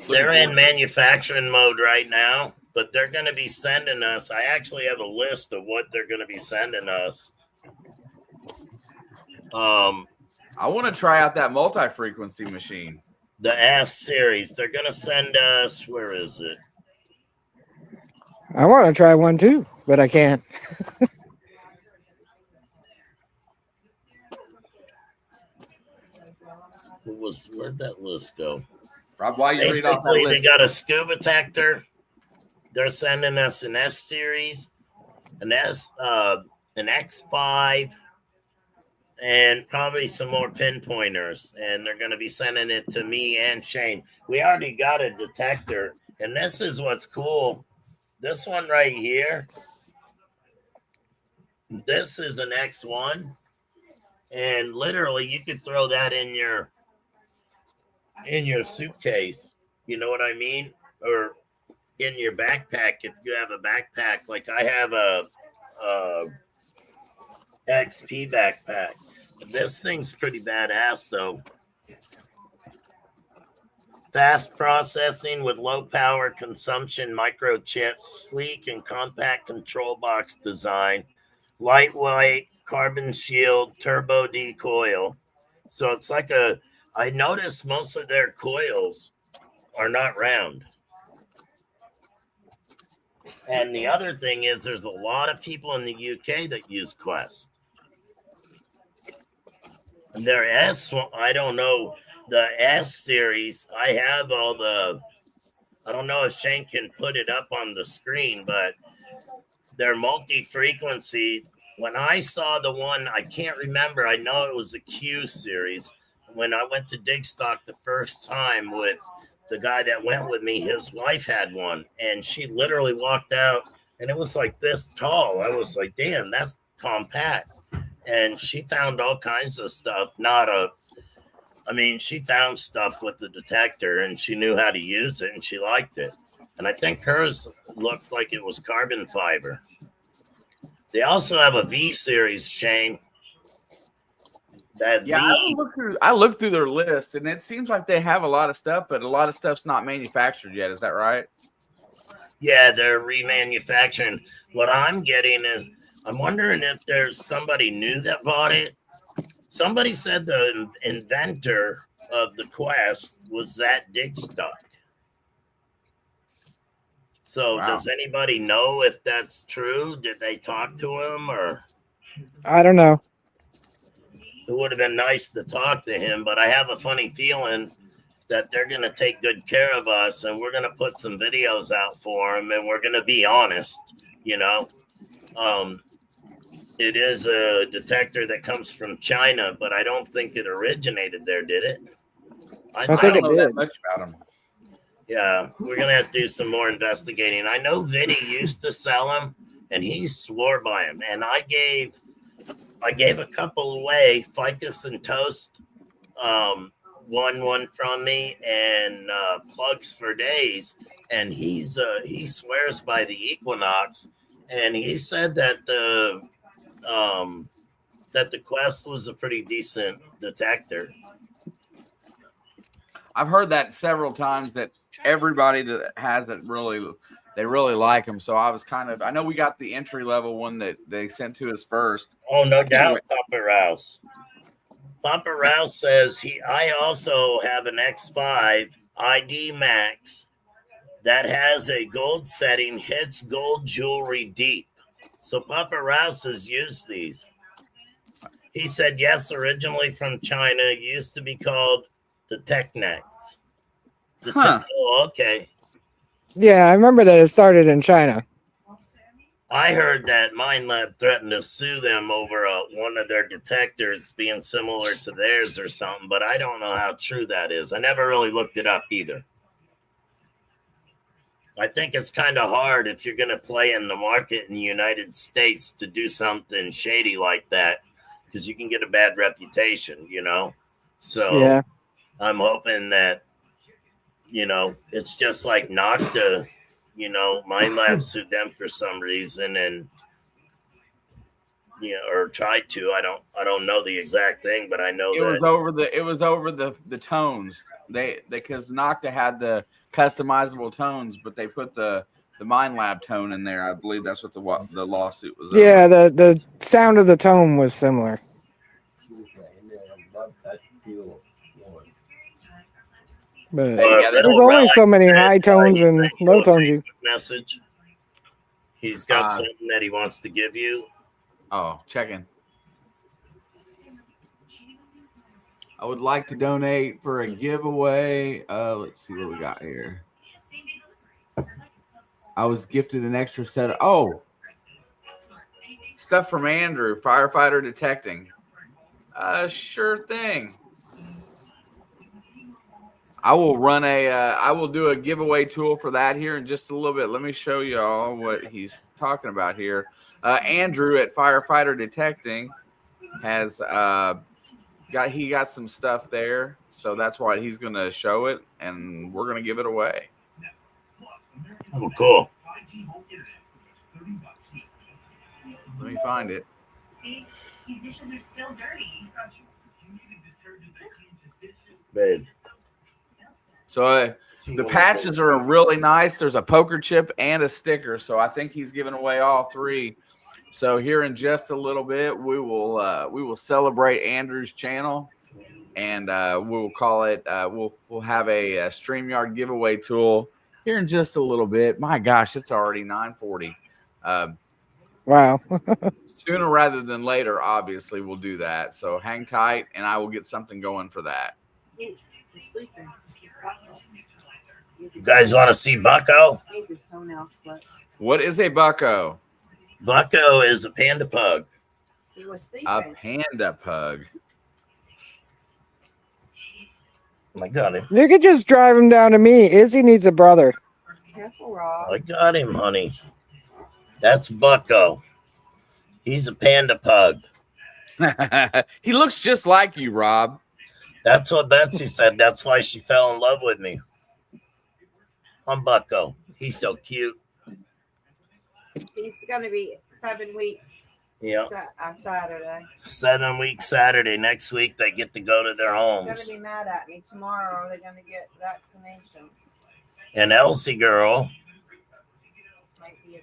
[SPEAKER 2] they're in manufacturing mode right now, but they're going to be sending us. I actually have a list of what they're going to be sending us.
[SPEAKER 1] I want to try out that multi-frequency machine.
[SPEAKER 2] The S series. They're going to send us. Where is it?
[SPEAKER 3] I want to try one too, but I can't.
[SPEAKER 2] Where'd that list go?
[SPEAKER 1] Rob, why you read off that
[SPEAKER 2] Basically, they
[SPEAKER 1] list?
[SPEAKER 2] got a scuba detector. They're sending us an S series, an X5, and probably some more pinpointers. And they're going to be sending it to me and Shane. We already got a detector, and this is what's cool. This one right here. This is an X1, and literally you could throw that in your suitcase. You know what I mean? Or in your backpack if you have a backpack. Like I have a XP backpack. This thing's pretty badass though. Fast processing with low power consumption microchips, sleek and compact control box design, lightweight carbon shield, turbo decoil. So it's like I noticed most of their coils are not round. And the other thing is there's a lot of people in the UK that use Quest. And their S, I don't know, the S series, I have all the, I don't know if Shane can put it up on the screen, but they're multi-frequency. When I saw the one, I can't remember, I know it was a Q series. When I went to Digstock the first time with the guy that went with me, his wife had one, and she literally walked out, and it was like this tall. I was like, damn, that's compact. And she found all kinds of stuff. She found stuff with the detector, and she knew how to use it, and she liked it. And I think hers looked like it was carbon fiber. They also have a V series, Shane.
[SPEAKER 1] I looked through their list, and it seems like they have a lot of stuff, but a lot of stuff's not manufactured yet. Is that right?
[SPEAKER 2] Yeah, they're remanufacturing. What I'm getting is, I'm wondering if there's somebody new that bought it. Somebody said the inventor of the Quest was that Digstock. So
[SPEAKER 1] Wow.
[SPEAKER 2] Does anybody know if that's true? Did they talk to him, or?
[SPEAKER 3] I don't know.
[SPEAKER 2] It would have been nice to talk to him, but I have a funny feeling that they're going to take good care of us, and we're going to put some videos out for them, and we're going to be honest, you know. It is a detector that comes from China, but I don't think it originated there, did it?
[SPEAKER 3] I
[SPEAKER 1] I
[SPEAKER 3] think
[SPEAKER 1] don't
[SPEAKER 3] it
[SPEAKER 1] know
[SPEAKER 3] did.
[SPEAKER 1] that much about them.
[SPEAKER 2] Yeah, we're going to have to do some more investigating. I know Vinny used to sell them, and he swore by them, and I gave a couple away, Ficus and Toast, one from me, and Plugs for Days, and he swears by the Equinox, and he said that the Quest was a pretty decent detector.
[SPEAKER 1] I've heard that several times, that everybody that has it really they really like him. So I know we got the entry level one that they sent to us first.
[SPEAKER 2] Oh, no doubt, Papa Rouse. Papa Rouse says I also have an X5 ID Max that has a gold setting, hits gold jewelry deep. So Papa Rouse has used these. He said, yes, originally from China, used to be called the Technex. Oh, okay.
[SPEAKER 3] Yeah, I remember that it started in China.
[SPEAKER 2] I heard that MindLab threatened to sue them over one of their detectors being similar to theirs or something, but I don't know how true that is. I never really looked it up either. I think it's kind of hard if you're going to play in the market in the United States to do something shady like that, because you can get a bad reputation, you know? So
[SPEAKER 3] Yeah.
[SPEAKER 2] I'm hoping that, you know, it's just like Nocta, you know, MindLab sued them for some reason and, you know, or tried to. I don't know the exact thing, but I know
[SPEAKER 1] it was over the tones. Because Nocta had the customizable tones, but they put the MindLab tone in there. I believe that's what the lawsuit was.
[SPEAKER 3] Yeah, over. The sound of the tone was similar. But there's only so many high tones and low tones.
[SPEAKER 2] Message. He's got something that he wants to give you.
[SPEAKER 1] Oh, checking. I would like to donate for a giveaway. Let's see what we got here. I was gifted an extra set of stuff from Andrew, firefighter detecting. Sure thing. I will do a giveaway tool for that here in just a little bit. Let me show y'all what he's talking about here. Andrew at Firefighter Detecting has got some stuff there, so that's why he's going to show it, and we're going to give it away.
[SPEAKER 2] Oh, cool.
[SPEAKER 1] Let me find it.
[SPEAKER 5] See, these dishes are still dirty.
[SPEAKER 2] Babe.
[SPEAKER 1] So the patches are really nice. There's a poker chip and a sticker, so I think he's giving away all three. So here in just a little bit, we will celebrate Andrew's channel, and we'll call it. We'll have a StreamYard giveaway tool here in just a little bit. My gosh, it's already 9:40.
[SPEAKER 3] Wow.
[SPEAKER 1] Sooner rather than later, obviously, we'll do that. So hang tight, and I will get something going for that.
[SPEAKER 4] You're sleeping.
[SPEAKER 2] You guys want to see Bucko?
[SPEAKER 1] What is a bucko?
[SPEAKER 2] Bucko is a panda pug.
[SPEAKER 4] He was sleeping.
[SPEAKER 1] A panda pug.
[SPEAKER 2] I got him.
[SPEAKER 3] You could just drive him down to me. Izzy needs a brother.
[SPEAKER 4] Careful, Rob.
[SPEAKER 2] I got him, honey. That's Bucko. He's a panda pug.
[SPEAKER 1] He looks just like you, Rob.
[SPEAKER 2] That's what Betsy said. That's why she fell in love with me. I'm Bucko. He's so cute.
[SPEAKER 4] He's going to be 7 weeks.
[SPEAKER 2] Yeah.
[SPEAKER 4] Saturday.
[SPEAKER 2] 7 weeks Saturday. Next week, they get to go to their
[SPEAKER 4] They're going
[SPEAKER 2] homes.
[SPEAKER 4] to be mad at me. Tomorrow, they're going to get vaccinations.
[SPEAKER 2] And Elsie girl,
[SPEAKER 4] Might be in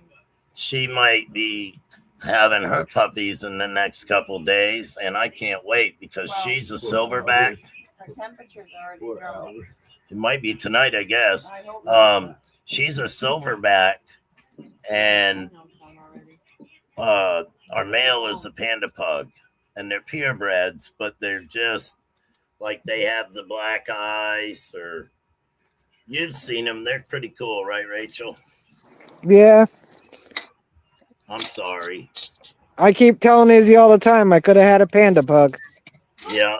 [SPEAKER 2] she might be having her puppies in the next couple days, and I can't wait because she's a silverback.
[SPEAKER 4] Her temperature's already dropped.
[SPEAKER 2] It might be tonight, I guess.
[SPEAKER 4] I hope not.
[SPEAKER 2] She's a silverback, and our male is a panda pug, and they're purebreds, but they're just like they have the black eyes. Or you've seen them; they're pretty cool, right, Rachel?
[SPEAKER 3] Yeah.
[SPEAKER 2] I'm sorry.
[SPEAKER 3] I keep telling Izzy all the time I could have had a panda pug.
[SPEAKER 2] Yeah.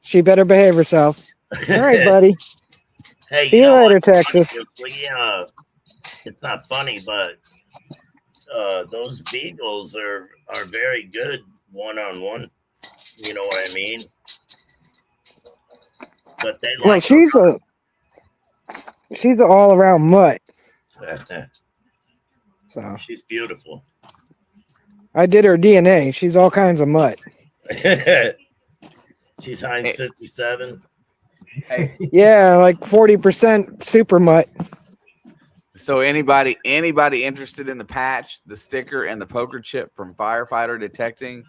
[SPEAKER 3] She better behave herself. All right, buddy.
[SPEAKER 2] Hey,
[SPEAKER 3] see you later, Texas.
[SPEAKER 2] It's not funny, but those beagles are very good one-on-one. You know what I mean? But they like.
[SPEAKER 3] Well, she's an all-around mutt. So
[SPEAKER 2] she's beautiful.
[SPEAKER 3] I did her DNA. She's all kinds of mutt.
[SPEAKER 2] She's Heinz 57.
[SPEAKER 1] Hey.
[SPEAKER 3] Yeah, like 40% super mutt.
[SPEAKER 1] So anybody interested in the patch, the sticker, and the poker chip from Firefighter Detecting,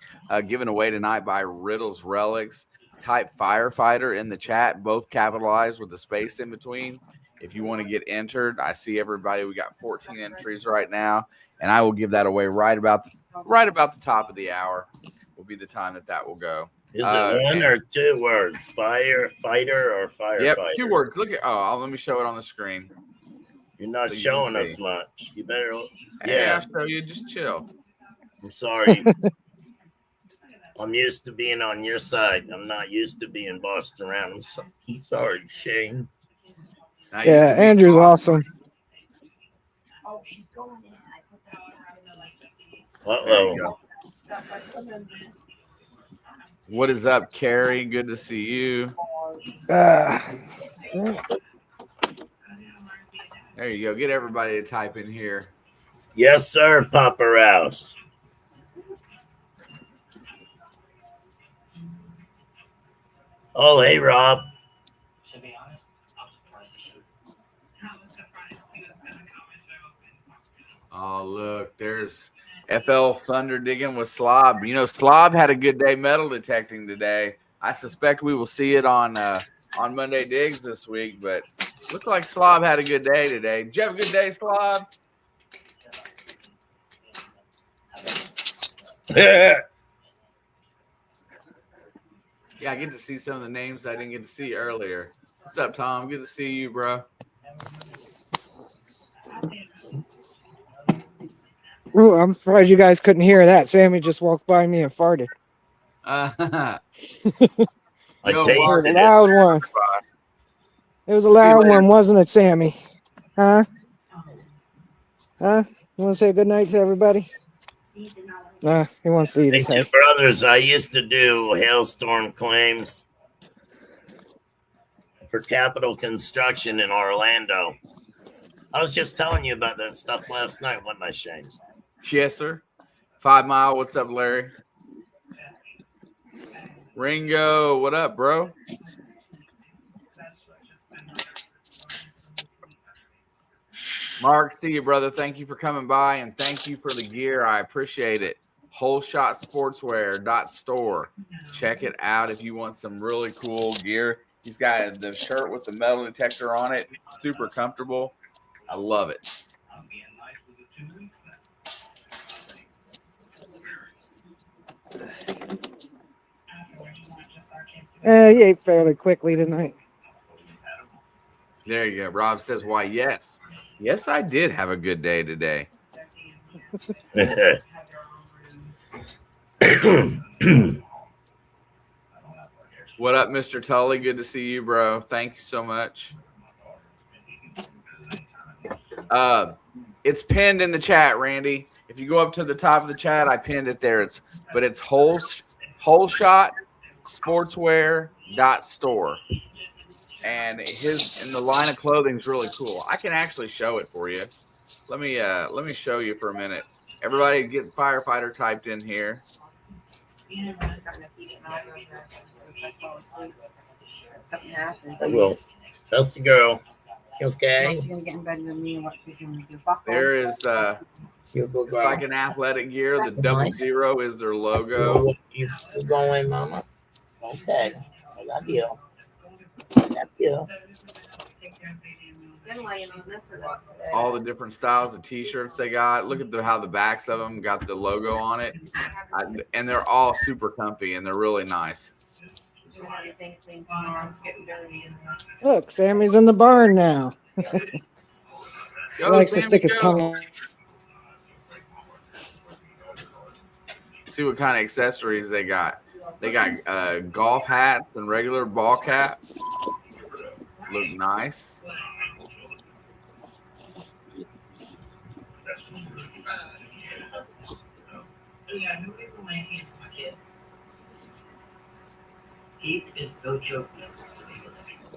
[SPEAKER 1] given away tonight by Riddles Relics, type Firefighter in the chat, both capitalized with the space in between. If you want to get entered, I see everybody. We got 14 entries right now, and I will give that away right about the top of the hour. Will be the time that will go.
[SPEAKER 2] Is it one or two words? Firefighter or firefighter?
[SPEAKER 1] Yep, 2 words. Look at let me show it on the screen.
[SPEAKER 2] You're not showing us much. You better.
[SPEAKER 1] Hey, I'll show you. Just chill.
[SPEAKER 2] I'm sorry. I'm used to being on your side. I'm not used to being bossed around. I'm sorry, Shane.
[SPEAKER 3] Yeah, Andrew's awesome.
[SPEAKER 4] Oh, she's going in. I put that
[SPEAKER 2] Uh-oh.
[SPEAKER 1] What is up, Carrie? Good to see you.
[SPEAKER 3] Uh,
[SPEAKER 1] There you go. Get everybody to type in here.
[SPEAKER 2] Yes, sir, Papa Rouse. Oh, hey, Rob.
[SPEAKER 5] To be honest, I'm surprised.
[SPEAKER 1] Oh, look, there's FL Thunder digging with Slob. You know, Slob had a good day metal detecting today. I suspect we will see it on Monday Digs this week, but looked like Slob had a good day today. Did you have a good day, Slob? Yeah, I get to see some of the names I didn't get to see earlier. What's up, Tom? Good to see you, bro.
[SPEAKER 3] Ooh, I'm surprised you guys couldn't hear that. Sammy just walked by me and farted.
[SPEAKER 2] I
[SPEAKER 1] Yo,
[SPEAKER 2] tasted
[SPEAKER 3] It was a
[SPEAKER 2] it.
[SPEAKER 3] loud one. It was a loud one, wasn't it, Sammy? Huh? Huh? You want to say good night to everybody? Nah, he wants to eat
[SPEAKER 2] Hey,
[SPEAKER 3] his
[SPEAKER 2] two
[SPEAKER 3] hay.
[SPEAKER 2] brothers, I used to do hailstorm claims for Capital Construction in Orlando. I was just telling you about that stuff last night, wasn't I, Shane?
[SPEAKER 1] Yes, sir. 5 Mile. What's up, Larry? Ringo, what up, bro? Mark, see you, brother. Thank you for coming by, and thank you for the gear. I appreciate it. WholeShotSportswear.store. Check it out if you want some really cool gear. He's got the shirt with the metal detector on it. It's super comfortable. I love it.
[SPEAKER 3] He ate fairly quickly tonight.
[SPEAKER 1] There you go. Rob says, why, yes. Yes, I did have a good day today. What up, Mr. Tully? Good to see you, bro. Thank you so much. It's pinned in the chat, Randy. If you go up to the top of the chat, I pinned it there. It's WholeShotSportswear.store. And the line of clothing is really cool. I can actually show it for you. Let me show you for a minute. Everybody get Firefighter typed in here.
[SPEAKER 4] Something happens.
[SPEAKER 2] I will. That's the girl. You okay?
[SPEAKER 4] She's gonna get in bed with me and what she's gonna do.
[SPEAKER 1] There is
[SPEAKER 2] You go,
[SPEAKER 1] it's like an athletic gear. The 00 is their logo.
[SPEAKER 2] You going, Mama? Okay. I love you. I love you.
[SPEAKER 4] Been laying on this or that today.
[SPEAKER 1] All the different styles of t-shirts they got. Look at how the backs of them got the logo on it. And they're all super comfy and they're really nice.
[SPEAKER 3] Look, Sammy's in the barn now. He likes to stick his tongue out.
[SPEAKER 1] See what kind of accessories they got. They got golf hats and regular ball caps. Look nice.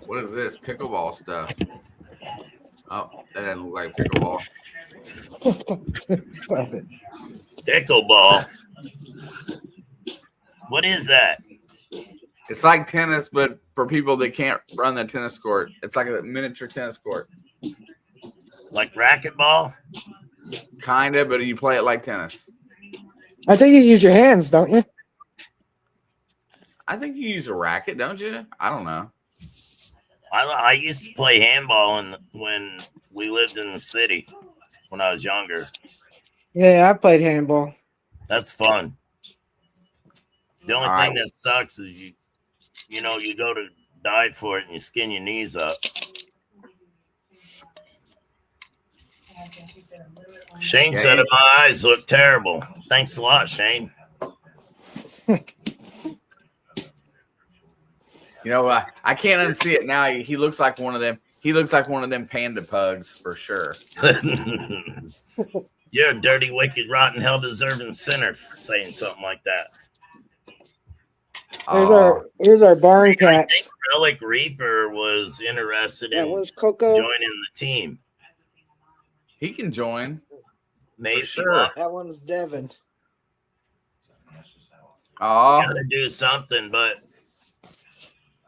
[SPEAKER 1] What is this? Pickleball stuff. Oh, that doesn't look like pickleball.
[SPEAKER 3] Stop it.
[SPEAKER 2] Pickleball. What is that?
[SPEAKER 1] It's like tennis, but for people that can't run the tennis court. It's like a miniature tennis court.
[SPEAKER 2] Like racquetball?
[SPEAKER 1] Kinda, but you play it like tennis.
[SPEAKER 3] I think you use your hands, don't you?
[SPEAKER 1] I think you use a racket, don't you? I don't know.
[SPEAKER 2] I used to play handball when we lived in the city when I was younger.
[SPEAKER 3] Yeah, I played handball.
[SPEAKER 2] That's fun. The only
[SPEAKER 1] All
[SPEAKER 2] thing
[SPEAKER 1] right.
[SPEAKER 2] that sucks is you go to dive for it and you skin your knees up. Shane
[SPEAKER 1] Yeah,
[SPEAKER 2] said my eyes look terrible. Thanks a lot, Shane.
[SPEAKER 1] You know, I can't unsee it now. He looks like one of them. He looks like one of them panda pugs for sure.
[SPEAKER 2] You're a dirty, wicked, rotten, hell-deserving sinner for saying something like that.
[SPEAKER 3] Here's our barn
[SPEAKER 2] I
[SPEAKER 3] cats.
[SPEAKER 2] think Relic Reaper was interested
[SPEAKER 3] That
[SPEAKER 2] in
[SPEAKER 3] was Coco.
[SPEAKER 2] joining the team.
[SPEAKER 1] He can join.
[SPEAKER 2] Maybe
[SPEAKER 1] For sure.
[SPEAKER 3] That one's Devin.
[SPEAKER 1] Oh,
[SPEAKER 2] Got to do something, but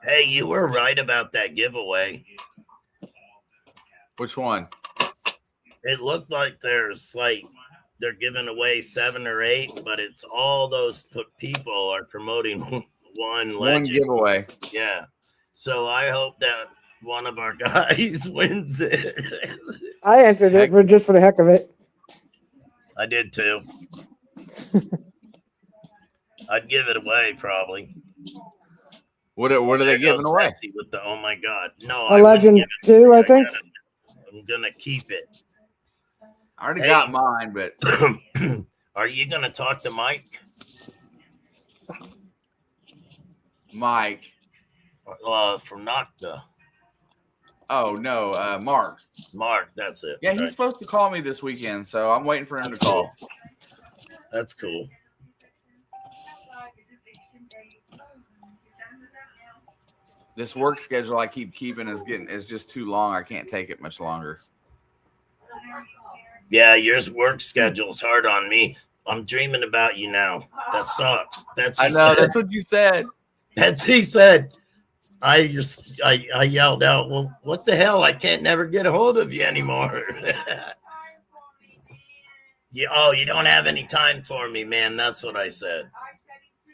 [SPEAKER 2] hey, you were right about that giveaway.
[SPEAKER 1] which one?
[SPEAKER 2] It looked like they're giving away 7 or 8, but it's all those people are promoting one legend.
[SPEAKER 1] One giveaway.
[SPEAKER 2] Yeah. So I hope that one of our guys wins it.
[SPEAKER 3] I answered it just for the heck of it.
[SPEAKER 2] I did too. I'd give it away probably.
[SPEAKER 1] What are they giving away?
[SPEAKER 2] Betsy with the, oh my God. No,
[SPEAKER 3] A Legend 2, I think.
[SPEAKER 2] I'm going to keep it.
[SPEAKER 1] I already got mine, but
[SPEAKER 2] Are you going to talk to Mike?
[SPEAKER 1] Mike.
[SPEAKER 2] From Nocta.
[SPEAKER 1] Oh no, Mark.
[SPEAKER 2] Mark, that's it.
[SPEAKER 1] Yeah, he's
[SPEAKER 2] Right.
[SPEAKER 1] supposed to call me this weekend, so I'm waiting for him to call.
[SPEAKER 2] That's cool.
[SPEAKER 1] This work schedule I keep keeping is just too long. I can't take it much longer.
[SPEAKER 2] Yeah, your work schedule's hard on me. I'm dreaming about you now. That sucks.
[SPEAKER 1] I know, that's what you said.
[SPEAKER 2] Betsy said, I yelled out, well, what the hell? I can't never get a hold of you anymore. You don't have any time for me, man. That's what I said.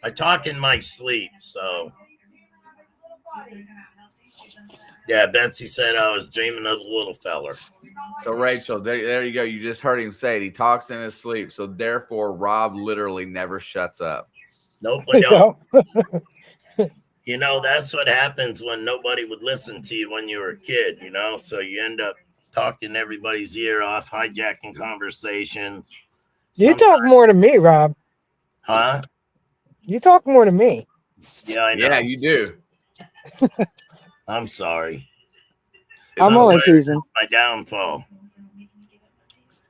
[SPEAKER 2] I talk in my sleep, so. Yeah, Betsy said I was dreaming of the little feller.
[SPEAKER 1] So Rachel, there you go. You just heard him say it. He talks in his sleep. So therefore, Rob literally never shuts up.
[SPEAKER 2] Nope, I don't. That's what happens when nobody would listen to you when you were a kid, So you end up talking everybody's ear off, hijacking conversations.
[SPEAKER 3] You talk more to me, Rob.
[SPEAKER 2] Huh?
[SPEAKER 3] You talk more to me.
[SPEAKER 2] Yeah, I know.
[SPEAKER 1] Yeah, you do.
[SPEAKER 2] I'm sorry.
[SPEAKER 3] I'm only teasing.
[SPEAKER 2] It's my downfall.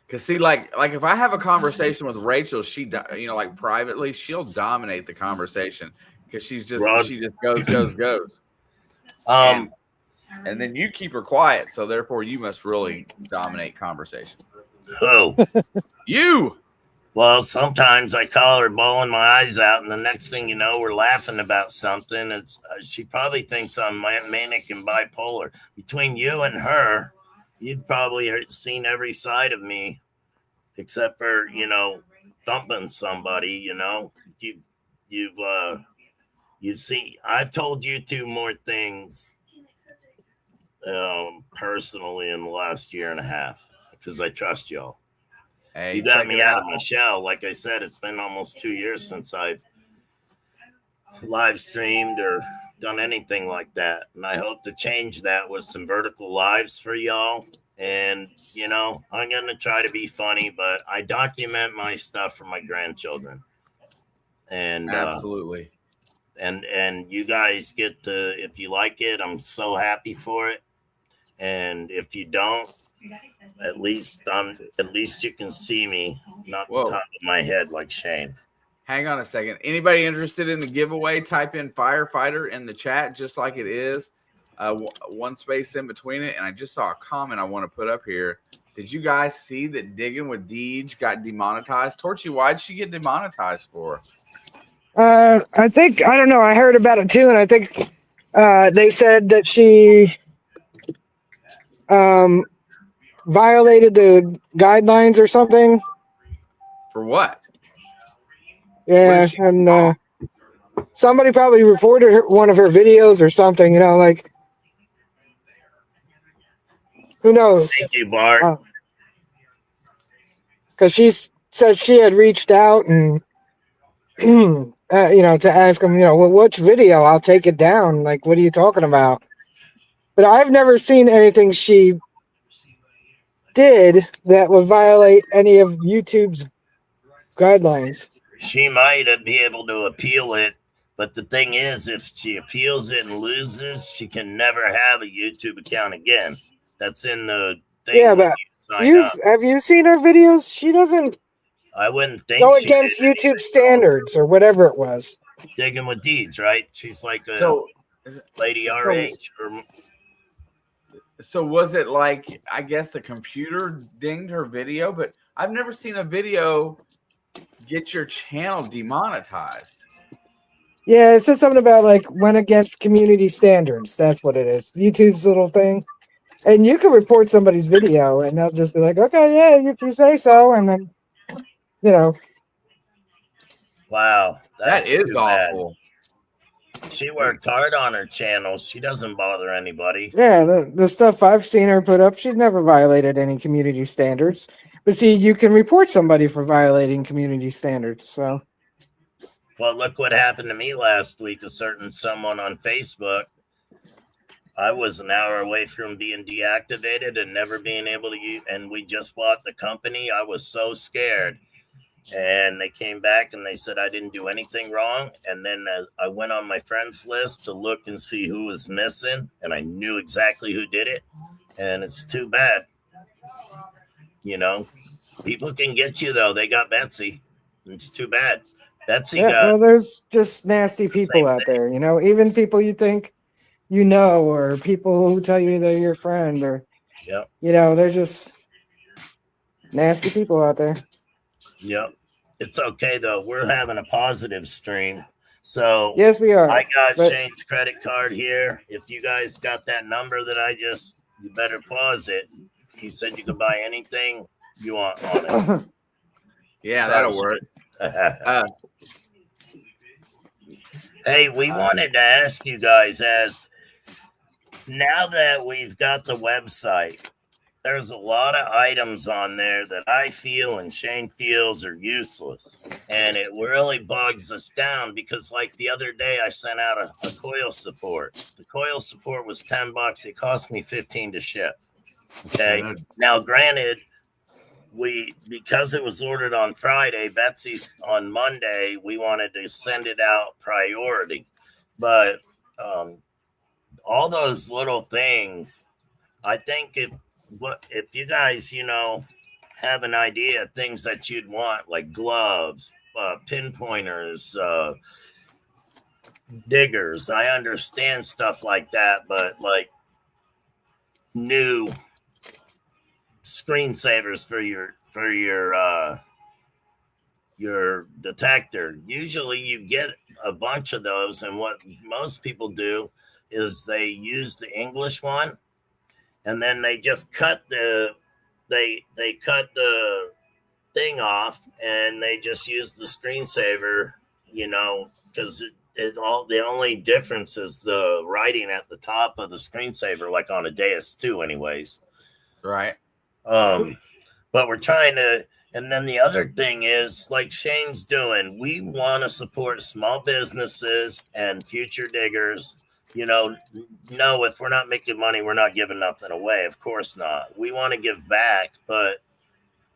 [SPEAKER 1] Cause see, like if I have a conversation with Rachel, she like privately, she'll dominate the conversation because she just goes. And then you keep her quiet, so therefore you must really dominate conversation.
[SPEAKER 2] Oh,
[SPEAKER 1] you.
[SPEAKER 2] Well, sometimes I call her bawling my eyes out, and the next thing you know, we're laughing about something. It's she probably thinks I'm manic and bipolar. Between you and her, you've probably seen every side of me, except for thumping somebody. You've seen. I've told you 2 more things, personally in the last year and a half because I trust y'all.
[SPEAKER 1] Hey,
[SPEAKER 2] you got me out of my shell. Like I said, it's been almost 2 years since I've live streamed or done anything like that. And I hope to change that with some vertical lives for y'all. And, I'm going to try to be funny, but I document my stuff for my grandchildren. And
[SPEAKER 1] absolutely.
[SPEAKER 2] And you guys get to, if you like it, I'm so happy for it. And if you don't, at least you can see me, not the top of my head like Shane.
[SPEAKER 1] Hang on a second. Anybody interested in the giveaway? Type in firefighter in the chat, just like it is. One space in between it. And I just saw a comment I want to put up here. Did you guys see that Digging with Deej got demonetized? Torchy, why'd she get demonetized for?
[SPEAKER 3] I don't know. I heard about it too, and I think they said that she violated the guidelines or something.
[SPEAKER 1] For what?
[SPEAKER 3] Yeah,
[SPEAKER 1] she-
[SPEAKER 3] and somebody probably reported one of her videos or something. You know, like who knows?
[SPEAKER 2] Thank you, Bart.
[SPEAKER 3] Because she said she had reached out and you know, to ask him, you know, well, which video? I'll take it down. Like, what are you talking about? But I've never seen anything she did that would violate any of YouTube's guidelines.
[SPEAKER 2] She might be able to appeal it, but the thing is, if she appeals it and loses, she can never have a YouTube account again. That's in the thing.
[SPEAKER 3] Yeah, but have you seen her videos? She doesn't.
[SPEAKER 2] I wouldn't think
[SPEAKER 3] go against YouTube standards or whatever it was.
[SPEAKER 2] Digging with Deeds, right? She's like a lady our age.
[SPEAKER 1] So was it like, I guess the computer dinged her video, but I've never seen a video get your channel demonetized.
[SPEAKER 3] Yeah, it says something about like went against community standards. That's what it is. YouTube's little thing. And you can report somebody's video and they'll just be like, okay, yeah, if you say so. And then, you know.
[SPEAKER 2] Wow.
[SPEAKER 1] That is awful.
[SPEAKER 2] She worked hard on her channel. She doesn't bother anybody.
[SPEAKER 3] Yeah, the stuff I've seen her put up, she's never violated any community standards. But see, you can report somebody for violating community standards. So,
[SPEAKER 2] well, look what happened to me last week. A certain someone on Facebook. I was an hour away from being deactivated and never being able to use. And we just bought the company. I was so scared. And they came back and they said I didn't do anything wrong. And then I went on my friends list to look and see who was missing. And I knew exactly who did it. And it's too bad. You know, people can get you, though. They got Betsy. It's too bad. Betsy got.
[SPEAKER 3] Well, there's just nasty people out there, you know, even people you think you know, or people who tell you they're your friend, or, you know, they're just nasty people out there.
[SPEAKER 2] Yep. It's okay, though. We're having a positive stream. So,
[SPEAKER 3] yes, we are.
[SPEAKER 2] I got Shane's credit card here. If you guys got that number that you better pause it. He said you can buy anything you want on it.
[SPEAKER 1] Yeah, that'll work.
[SPEAKER 2] Hey, we wanted to ask you guys, as now that we've got the website, there's a lot of items on there that I feel and Shane feels are useless. And it really bogs us down because, like the other day, I sent out a coil support. The coil support was $10. It cost me $15 to ship. Okay. Now, granted, because it was ordered on Friday, Betsy's on Monday, we wanted to send it out priority. But all those little things, I think if you guys, you know, have an idea of things that you'd want, like gloves, pinpointers, diggers, I understand stuff like that, but like new screensavers for your detector. Usually you get a bunch of those, and what most people do is they use the English one, and then they just cut the thing off, and they just use the screensaver, you know, because the only difference is the writing at the top of the screensaver, like on a Deus 2 anyways.
[SPEAKER 1] Right.
[SPEAKER 2] But we're trying to, and then the other thing is, like Shane's doing, we want to support small businesses and future diggers. You know, no, if we're not making money, we're not giving nothing away. Of course not. We want to give back, but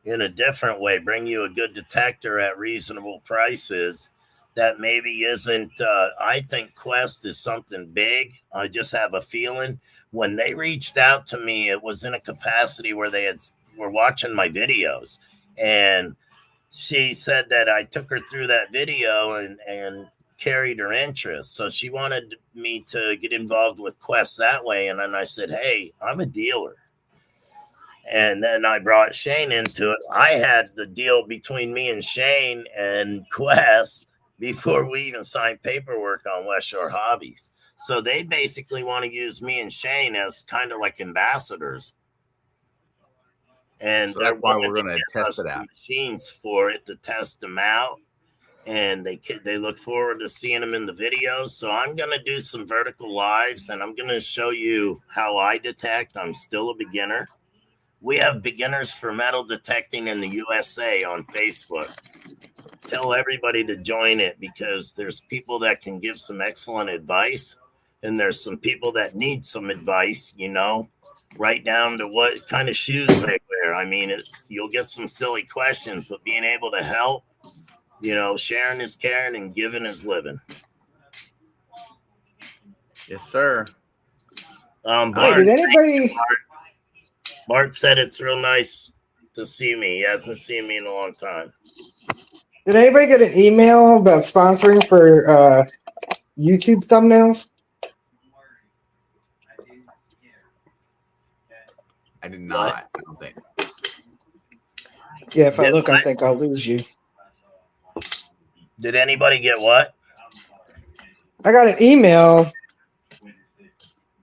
[SPEAKER 2] in a different way, bring you a good detector at reasonable prices that maybe isn't, I think Quest is something big. I just have a feeling when they reached out to me, it was in a capacity where they were watching my videos, and she said that I took her through that video and carried her interest. So she wanted me to get involved with Quest that way. And then I said, hey, I'm a dealer. And then I brought Shane into it. I had the deal between me and Shane and Quest before we even signed paperwork on West Shore Hobbies. So they basically want to use me and Shane as kind of like ambassadors. and
[SPEAKER 1] So
[SPEAKER 2] they're
[SPEAKER 1] that's why
[SPEAKER 2] willing
[SPEAKER 1] we're going to
[SPEAKER 2] give
[SPEAKER 1] test
[SPEAKER 2] us
[SPEAKER 1] it
[SPEAKER 2] the
[SPEAKER 1] out.
[SPEAKER 2] machines for it to test them out. And they look forward to seeing them in the videos. So I'm going to do some vertical lives, and I'm going to show you how I detect. I'm still a beginner. We have beginners for metal detecting in the USA on Facebook. Tell everybody to join it because there's people that can give some excellent advice, and there's some people that need some advice, right down to what kind of shoes they wear. I mean, you'll get some silly questions, but being able to help, sharing is caring and giving is living.
[SPEAKER 1] Yes, sir.
[SPEAKER 3] Hey,
[SPEAKER 2] Bart,
[SPEAKER 3] did anybody?
[SPEAKER 2] Bart said it's real nice to see me. He hasn't seen me in a long time.
[SPEAKER 3] Did anybody get an email about sponsoring for YouTube thumbnails?
[SPEAKER 1] I did not. I don't think.
[SPEAKER 3] Yeah, if I look, I think I'll lose you.
[SPEAKER 2] Did anybody get what?
[SPEAKER 3] I got an email.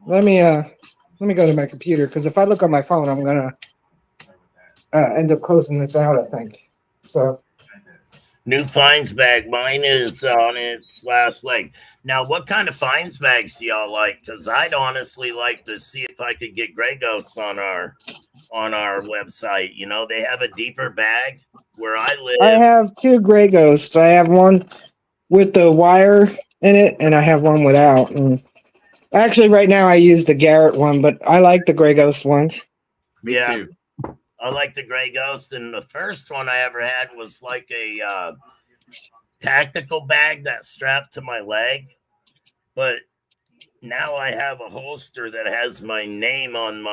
[SPEAKER 3] Let me go to my computer because if I look on my phone, I'm gonna end up closing this out. I think so.
[SPEAKER 2] New finds bag. Mine is on its last leg. Now, what kind of finds bags do y'all like? Because I'd honestly like to see if I could get Grey Ghosts on our website. They have a deeper bag where I live.
[SPEAKER 3] I have 2 Grey Ghosts. I have one with the wire in it, and I have one without. And actually, right now I use the Garrett one, but I like the Grey Ghost ones.
[SPEAKER 1] Me too.
[SPEAKER 2] I like the Grey Ghost, and the first one I ever had was like a tactical bag that strapped to my leg. But now I have a holster that has my name on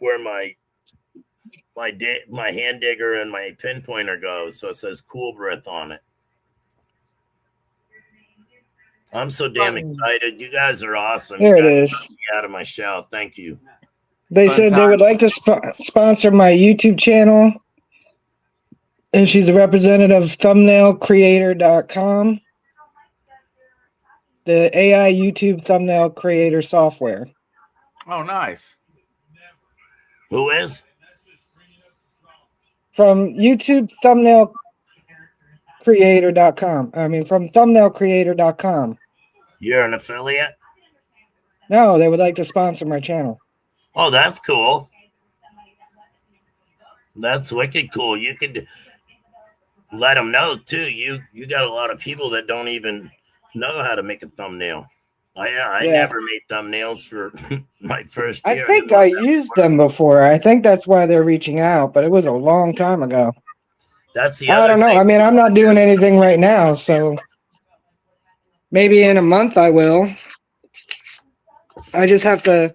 [SPEAKER 2] where my hand digger and my pinpointer goes. So it says Cool Breath on it. I'm so damn excited. You guys are awesome.
[SPEAKER 3] There it is.
[SPEAKER 2] Me out of my shell. Thank you.
[SPEAKER 3] They said they would like to sponsor my YouTube channel. And she's a representative of thumbnailcreator.com, the AI YouTube thumbnail creator software.
[SPEAKER 1] Oh, nice.
[SPEAKER 2] Who is?
[SPEAKER 3] From YouTube thumbnailcreator.com. I mean, from thumbnailcreator.com.
[SPEAKER 2] You're an affiliate?
[SPEAKER 3] No, they would like to sponsor my channel.
[SPEAKER 2] Oh, that's cool. That's wicked cool. You could let them know too. You got a lot of people that don't even know how to make a thumbnail. I never made thumbnails for my first year.
[SPEAKER 3] I think I used them before. I think that's why they're reaching out, but it was a long time ago.
[SPEAKER 2] That's the other thing.
[SPEAKER 3] I don't know. I mean, I'm not doing anything right now, so maybe in a month I will. I just have to,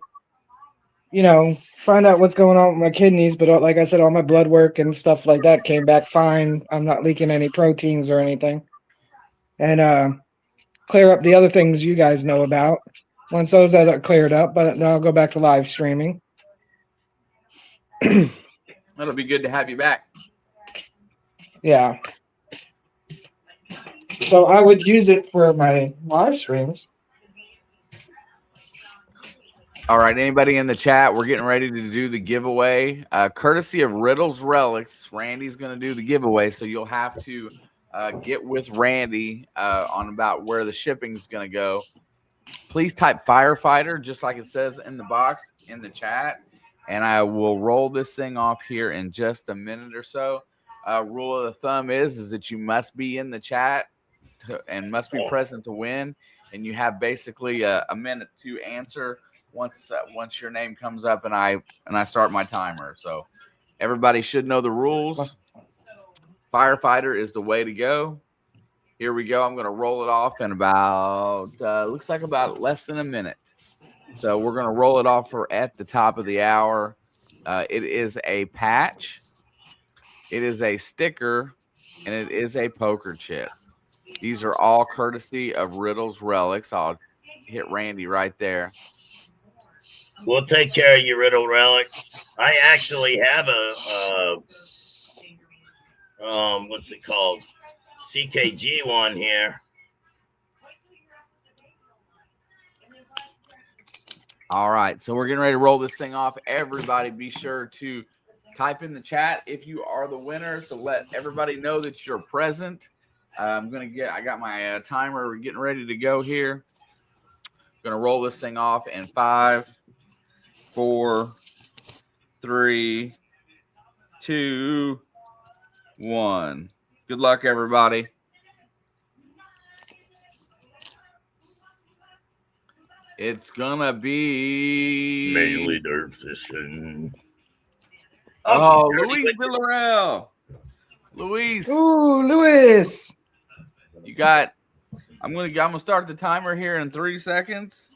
[SPEAKER 3] find out what's going on with my kidneys. But like I said, all my blood work and stuff like that came back fine. I'm not leaking any proteins or anything. And clear up the other things you guys know about. Once those are cleared up, but then I'll go back to live streaming.
[SPEAKER 1] It'll be good to have you back.
[SPEAKER 3] Yeah. So I would use it for my live streams.
[SPEAKER 1] All right, anybody in the chat, we're getting ready to do the giveaway. Courtesy of Riddles Relics, Randy's going to do the giveaway, so you'll have to get with Randy on about where the shipping's going to go. Please type firefighter, just like it says in the box in the chat, and I will roll this thing off here in just a minute or so. Rule of the thumb is that you must be in the chat and must be present to win, and you have basically a minute to answer once your name comes up and I start my timer. So everybody should know the rules. Firefighter is the way to go. Here we go. I'm going to roll it off in about looks like about less than a minute. So we're going to roll it off at the top of the hour. It is a patch, it is a sticker, and it is a poker chip. These are all courtesy of Riddles Relics. I'll hit Randy right there.
[SPEAKER 2] We'll take care of you, Riddle Relics. I actually have a what's it called? CKG one here.
[SPEAKER 1] All right, so we're getting ready to roll this thing off. Everybody be sure to type in the chat if you are the winner. So let everybody know that you're present. I got my timer getting ready to go here. Gonna roll this thing off in 5, 4, 3, 2, 1. Good luck, everybody. It's gonna be
[SPEAKER 2] mainly their fishing.
[SPEAKER 1] Oh, Luis Villarreal. Luis.
[SPEAKER 6] Ooh, Luis.
[SPEAKER 1] You got. I'm gonna start the timer here in 3 seconds.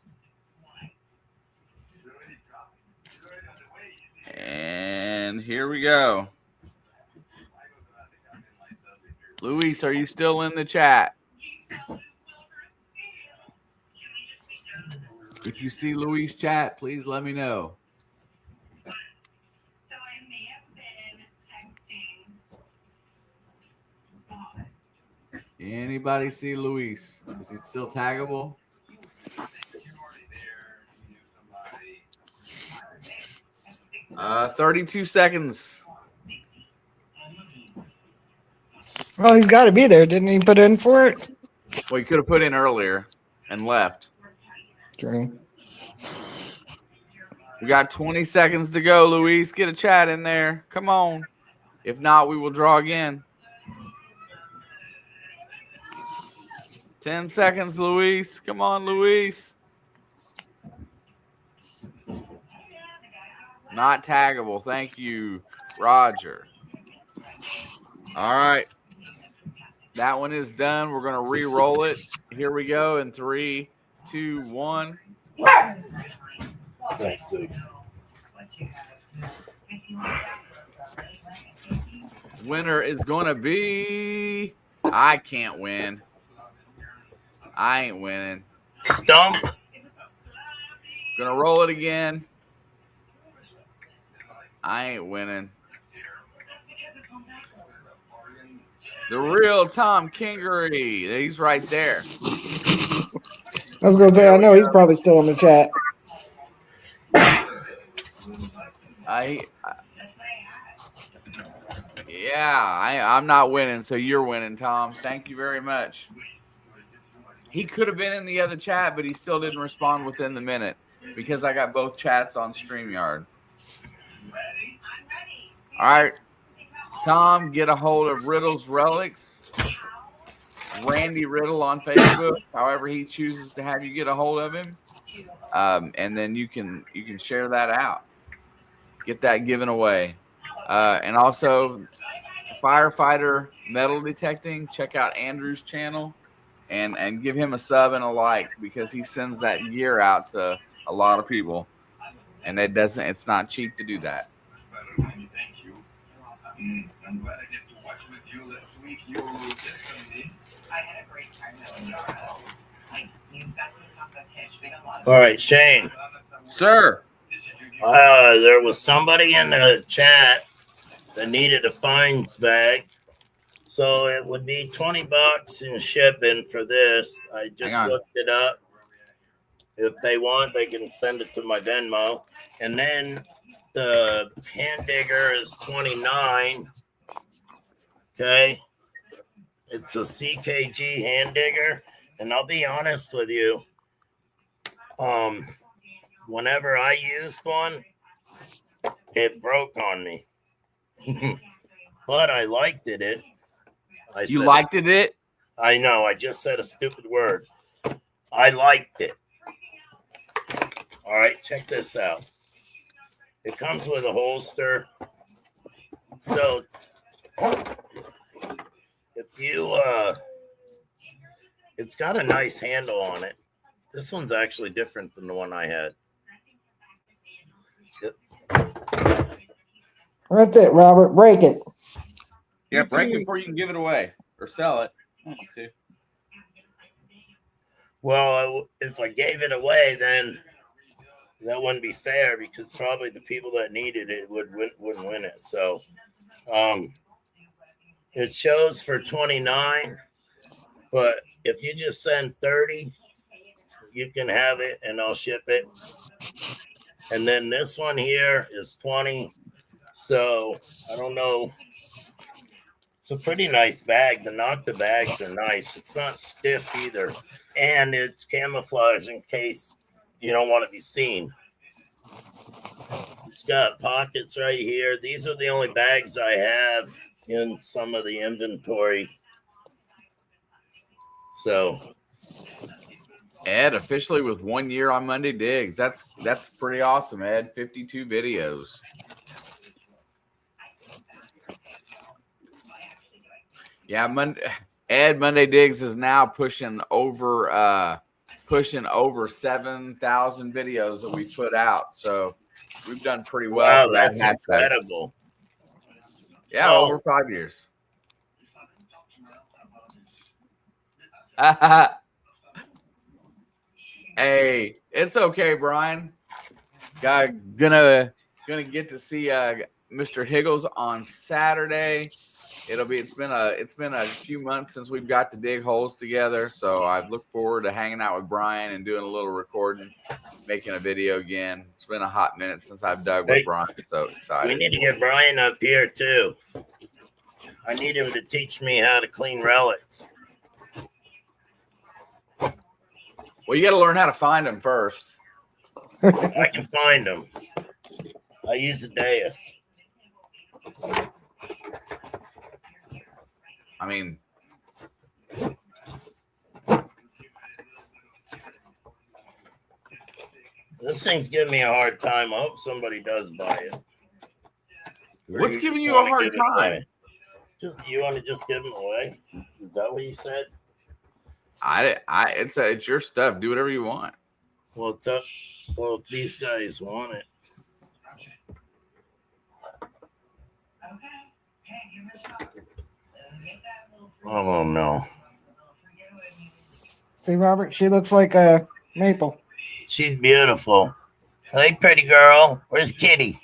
[SPEAKER 1] And here we go. Luis, are you still in the chat? If you see Luis chat, please let me know. Anybody see Luis? Is he still taggable? 32 seconds.
[SPEAKER 6] Well, he's got to be there. Didn't he put in for it?
[SPEAKER 1] Well, he could have put in earlier and left.
[SPEAKER 6] True.
[SPEAKER 1] We got 20 seconds to go, Luis. Get a chat in there. Come on. If not, we will draw again. 10 seconds, Luis. Come on, Luis. Not taggable. Thank you, Roger. All right. That one is done. We're going to re-roll it. Here we go in 3, 2, 1.
[SPEAKER 2] Thanks, Luke.
[SPEAKER 1] Winner is going to be... I can't win. I ain't winning.
[SPEAKER 2] Stump.
[SPEAKER 1] Gonna roll it again. I ain't winning. The real Tom Kingery. He's right there.
[SPEAKER 6] I was going to say, I know he's probably still in the chat.
[SPEAKER 1] I'm not winning, so you're winning, Tom. Thank you very much. He could have been in the other chat, but he still didn't respond within the minute because I got both chats on StreamYard. All right. Tom, get a hold of Riddle's Relics. Randy Riddle on Facebook, however he chooses to have you get a hold of him. And then you can share that out. Get that given away. And also, Firefighter Metal Detecting. Check out Andrew's channel and give him a sub and a like because he sends that gear out to a lot of people. And it's not cheap to do that. I'm glad I get to watch with you last week. You definitely. I had a great time.
[SPEAKER 2] All right, Shane.
[SPEAKER 1] Sir.
[SPEAKER 2] There was somebody in the chat that needed a fines bag. So it would be $20 in shipping for this. I just looked it up. If they want, they can send it to my Venmo. And then the hand digger is $29. Okay. It's a CKG hand digger. And I'll be honest with you. Whenever I used one, it broke on me. But I liked it.
[SPEAKER 1] You liked it?
[SPEAKER 2] I know. I just said a stupid word. I liked it. All right, check this out. It comes with a holster. So if you it's got a nice handle on it. This one's actually different than the one I had.
[SPEAKER 6] That's it, Robert. Break it.
[SPEAKER 1] Yeah, break it before you can give it away or sell it.
[SPEAKER 2] Well, if I gave it away, then that wouldn't be fair because probably the people that needed it wouldn't win it. So it shows for $29, but if you just send $30, you can have it and I'll ship it. And then this one here is $20. So I don't know. It's a pretty nice bag. The Nocta bags are nice. It's not stiff either. And it's camouflage in case you don't want to be seen. It's got pockets right here. These are the only bags I have in some of the inventory. So
[SPEAKER 1] Ed officially with 1 year on Monday Digs. That's pretty awesome, Ed. 52 videos. Yeah, Monday Digs is now pushing over 7,000 videos that we put out. So we've done pretty well.
[SPEAKER 2] wow,
[SPEAKER 1] For that
[SPEAKER 2] that's
[SPEAKER 1] hashtag.
[SPEAKER 2] incredible.
[SPEAKER 1] Yeah,
[SPEAKER 2] Oh.
[SPEAKER 1] over 5 years. Hey, it's okay, Brian. Gonna get to see Mr. Higgles on Saturday. It's been a few months since we've got to dig holes together, so I look forward to hanging out with Brian and doing a little recording, making a video again. It's been a hot minute since I've dug with Brian. So excited.
[SPEAKER 2] We need to get Brian up here too. I need him to teach me how to clean relics.
[SPEAKER 1] Well, you got to learn how to find them first.
[SPEAKER 2] I can find them. I use a Deus.
[SPEAKER 1] I mean,
[SPEAKER 2] this thing's giving me a hard time. I hope somebody does buy it.
[SPEAKER 1] what's giving you a hard time?
[SPEAKER 2] You want to just give them away? Is that what you said?
[SPEAKER 1] It's your stuff. Do whatever you want.
[SPEAKER 2] Well, it's up. Well, if these guys want it. Oh no.
[SPEAKER 6] See, Robert, she looks like a maple.
[SPEAKER 2] She's beautiful. Hey, pretty girl. Where's Kitty?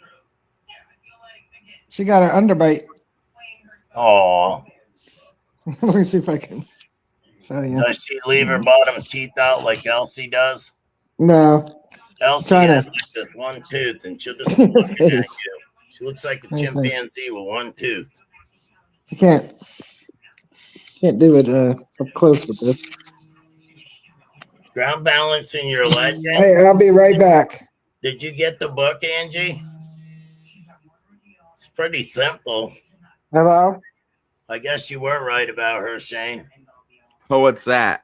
[SPEAKER 6] She got her underbite.
[SPEAKER 2] Oh,
[SPEAKER 6] Let me see if I can show you.
[SPEAKER 2] does she leave her bottom teeth out like Elsie does?
[SPEAKER 6] No.
[SPEAKER 2] Elsie
[SPEAKER 6] Tryna-
[SPEAKER 2] has like this one tooth, and she'll just look at you.
[SPEAKER 6] Yes.
[SPEAKER 2] She looks like a
[SPEAKER 6] Let me see.
[SPEAKER 2] chimpanzee with one tooth.
[SPEAKER 6] You can't do it up close with this.
[SPEAKER 2] Ground balance in your legend.
[SPEAKER 6] Hey, I'll be right back.
[SPEAKER 2] Did you get the book, Angie? It's pretty simple.
[SPEAKER 6] Hello?
[SPEAKER 2] I guess you were right about her, Shane.
[SPEAKER 1] Oh, what's that?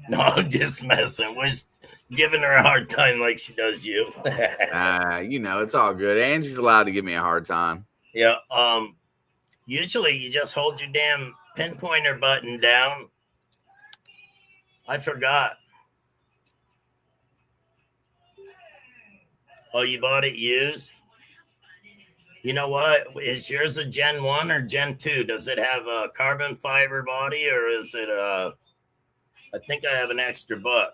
[SPEAKER 2] No, I'm just messing. We're just giving her a hard time like she does you.
[SPEAKER 1] It's all good. Angie's allowed to give me a hard time.
[SPEAKER 2] Yeah. Usually you just hold your damn pinpointer button down. I forgot. Oh, you bought it used? You know what? Is yours a Gen 1 or Gen 2? Does it have a carbon fiber body or is it I think I have an extra book.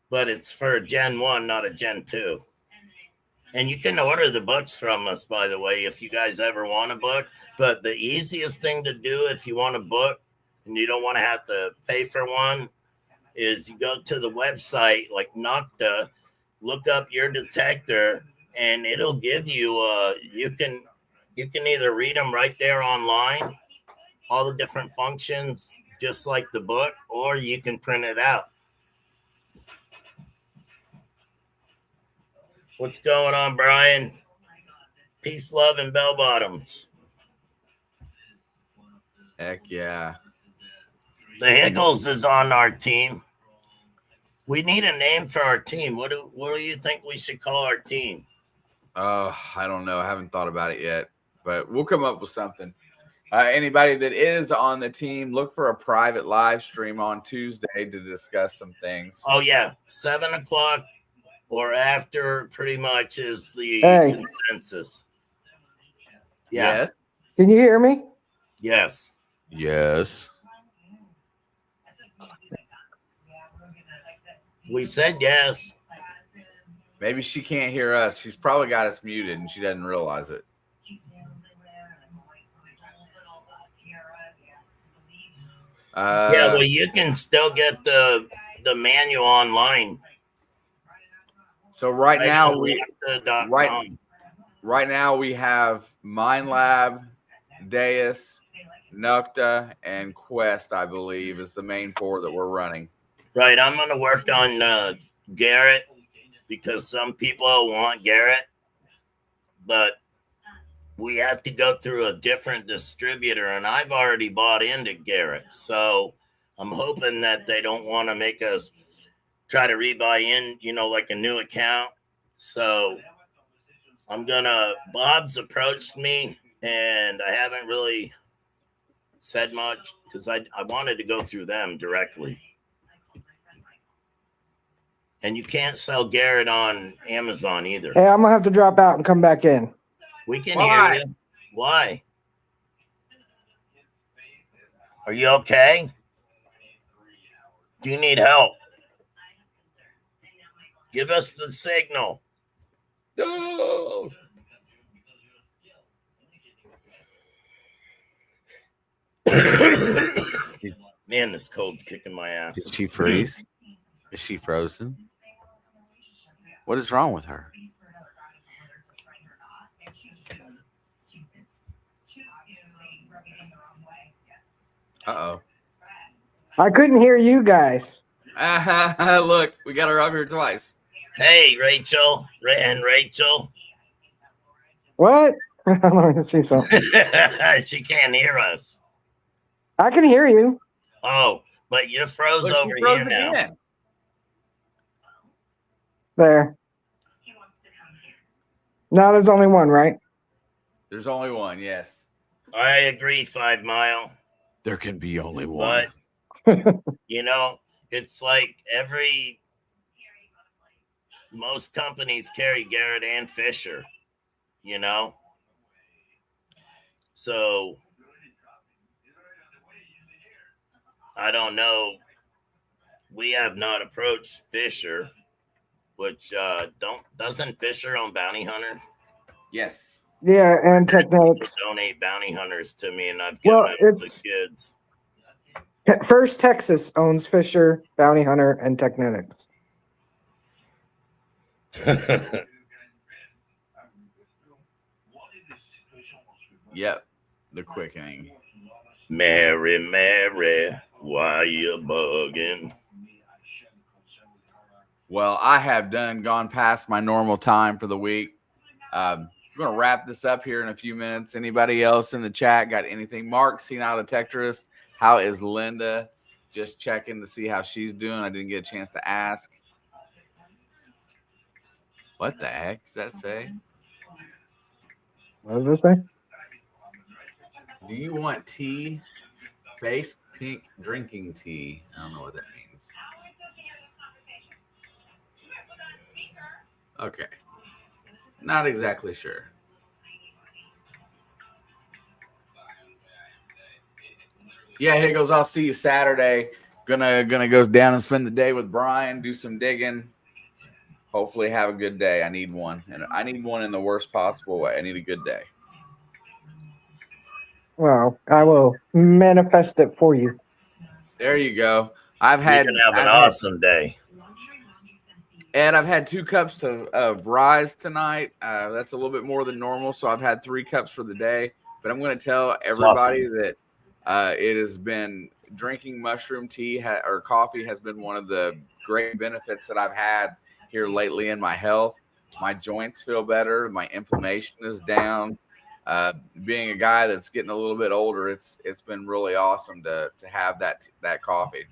[SPEAKER 2] But it's for a Gen 1, not a Gen 2. And you can order the books from us, by the way, if you guys ever want a book. But the easiest thing to do if you want a book and you don't want to have to pay for one is you go to the website like Nocta, look up your detector, and it'll give you you can either read them right there online, all the different functions, just like the book, or you can print it out. What's going on, Brian? Peace, love, and bell bottoms.
[SPEAKER 1] Heck yeah.
[SPEAKER 2] The Higgles is on our team. We need a name for our team. What do you think we should call our team?
[SPEAKER 1] I don't know. I haven't thought about it yet, but we'll come up with something. Anybody that is on the team, look for a private live stream on Tuesday to discuss some things.
[SPEAKER 2] Oh, yeah. 7:00 or after pretty much is the consensus. Yeah.
[SPEAKER 1] Yes.
[SPEAKER 6] Can you hear me?
[SPEAKER 2] Yes.
[SPEAKER 1] Yes.
[SPEAKER 2] We said yes.
[SPEAKER 1] Maybe she can't hear us. She's probably got us muted and she doesn't realize it.
[SPEAKER 2] Yeah, well, you can still get the manual online.
[SPEAKER 1] So right now
[SPEAKER 2] right.
[SPEAKER 1] right now we have Mind Lab, Deus, Nukta, and Quest, I believe, is the main 4 that we're running.
[SPEAKER 2] Right. I'm going to work on Garrett because some people want Garrett, but we have to go through a different distributor, and I've already bought into Garrett. So I'm hoping that they don't want to make us try to rebuy in, like a new account. So Bob's approached me, and I haven't really said much because I wanted to go through them directly. And you can't sell Garrett on Amazon either.
[SPEAKER 3] Hey, I'm gonna have to drop out and come back in.
[SPEAKER 2] We can hear you. Why? Are you okay? Do you need help? Give us the signal. No. Man, this cold's kicking my ass.
[SPEAKER 1] Did she freeze? Is she frozen? What is wrong with her? Uh-oh.
[SPEAKER 3] I couldn't hear you guys.
[SPEAKER 1] Look, we got her up here twice.
[SPEAKER 2] Hey, Rachel. And Rachel.
[SPEAKER 3] What? Let me see something.
[SPEAKER 2] She can't hear us.
[SPEAKER 3] I can hear you.
[SPEAKER 2] Oh, but you're froze
[SPEAKER 1] Look,
[SPEAKER 2] over
[SPEAKER 1] froze
[SPEAKER 2] here now.
[SPEAKER 1] again.
[SPEAKER 3] There. No, there's only one, right?
[SPEAKER 1] There's only one, yes.
[SPEAKER 2] I agree, 5 Mile.
[SPEAKER 1] There can be only one.
[SPEAKER 2] But, it's like most companies carry Garrett and Fisher, So, I don't know. We have not approached Fisher, which doesn't Fisher own Bounty Hunter?
[SPEAKER 1] Yes.
[SPEAKER 3] Yeah, and Technics.
[SPEAKER 2] Donate Bounty Hunters to me, and I've given them to the kids.
[SPEAKER 3] First Texas owns Fisher, Bounty Hunter, and Technetics.
[SPEAKER 1] Yep. The quickening.
[SPEAKER 2] Mary, why you bugging?
[SPEAKER 1] Well, I have gone past my normal time for the week. I'm going to wrap this up here in a few minutes. Anybody else in the chat got anything? Mark, seen out of Tetris. How is Linda? Just checking to see how she's doing. I didn't get a chance to ask. What the heck does that say?
[SPEAKER 3] What does it say?
[SPEAKER 1] Do you want tea? Face pink drinking tea. I don't know what that means. Okay. Not exactly sure. Yeah, Higgles, I'll see you Saturday. Gonna go down and spend the day with Brian, do some digging. Hopefully have a good day. I need one. And I need one in the worst possible way. I need a good day.
[SPEAKER 3] Well, I will manifest it for you.
[SPEAKER 1] There you go. You're
[SPEAKER 2] gonna have an awesome day.
[SPEAKER 1] And I've had 2 cups of Rise tonight. That's a little bit more than normal. So I've had 3 cups for the day. But I'm going to tell everybody that it has been drinking mushroom tea or coffee has been one of the great benefits that I've had here lately in my health. My joints feel better. My inflammation is down. Being a guy that's getting a little bit older, it's been really awesome to have that coffee.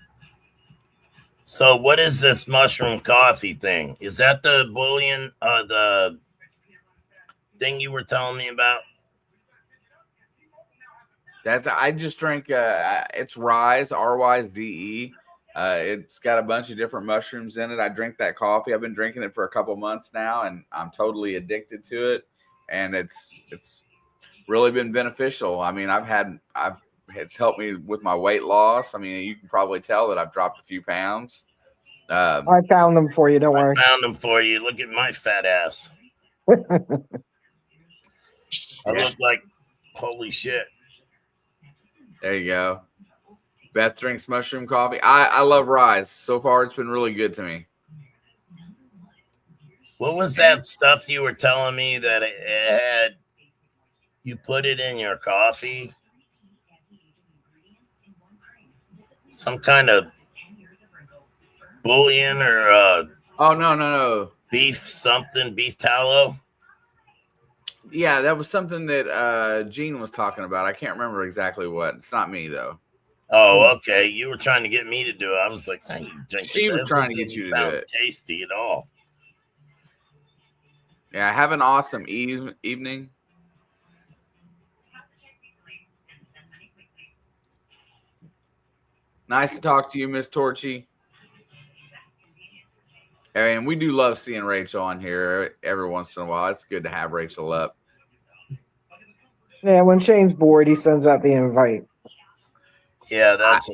[SPEAKER 2] So what is this mushroom coffee thing? Is that the bullion, the thing you were telling me about?
[SPEAKER 1] I just drink. It's Rise, R-Y-S-D-E. It's got a bunch of different mushrooms in it. I drink that coffee. I've been drinking it for a couple months now, and I'm totally addicted to it. And it's really been beneficial. I mean, it's helped me with my weight loss. I mean, you can probably tell that I've dropped a few pounds.
[SPEAKER 3] I found them for you. Don't worry.
[SPEAKER 2] I found them for you. Look at my fat ass. I look like holy shit.
[SPEAKER 1] There you go. Beth drinks mushroom coffee. I love Rise. So far, it's been really good to me.
[SPEAKER 2] What was that stuff you were telling me that it had? You put it in your coffee? Some kind of bouillon or
[SPEAKER 1] Oh no.
[SPEAKER 2] beef tallow?
[SPEAKER 1] Yeah, that was something that Gene was talking about. I can't remember exactly what. It's not me though.
[SPEAKER 2] Oh, okay. You were trying to get me to do it. I was like, I ain't drinking
[SPEAKER 1] She was
[SPEAKER 2] that.
[SPEAKER 1] trying to get
[SPEAKER 2] Doesn't
[SPEAKER 1] you to
[SPEAKER 2] sound
[SPEAKER 1] do it.
[SPEAKER 2] tasty at all.
[SPEAKER 1] Yeah, have an awesome evening. Nice to talk to you, Miss Torchy. And we do love seeing Rachel on here every once in a while. It's good to have Rachel up.
[SPEAKER 6] Yeah, when Shane's bored, he sends out the invite.
[SPEAKER 2] Yeah, that's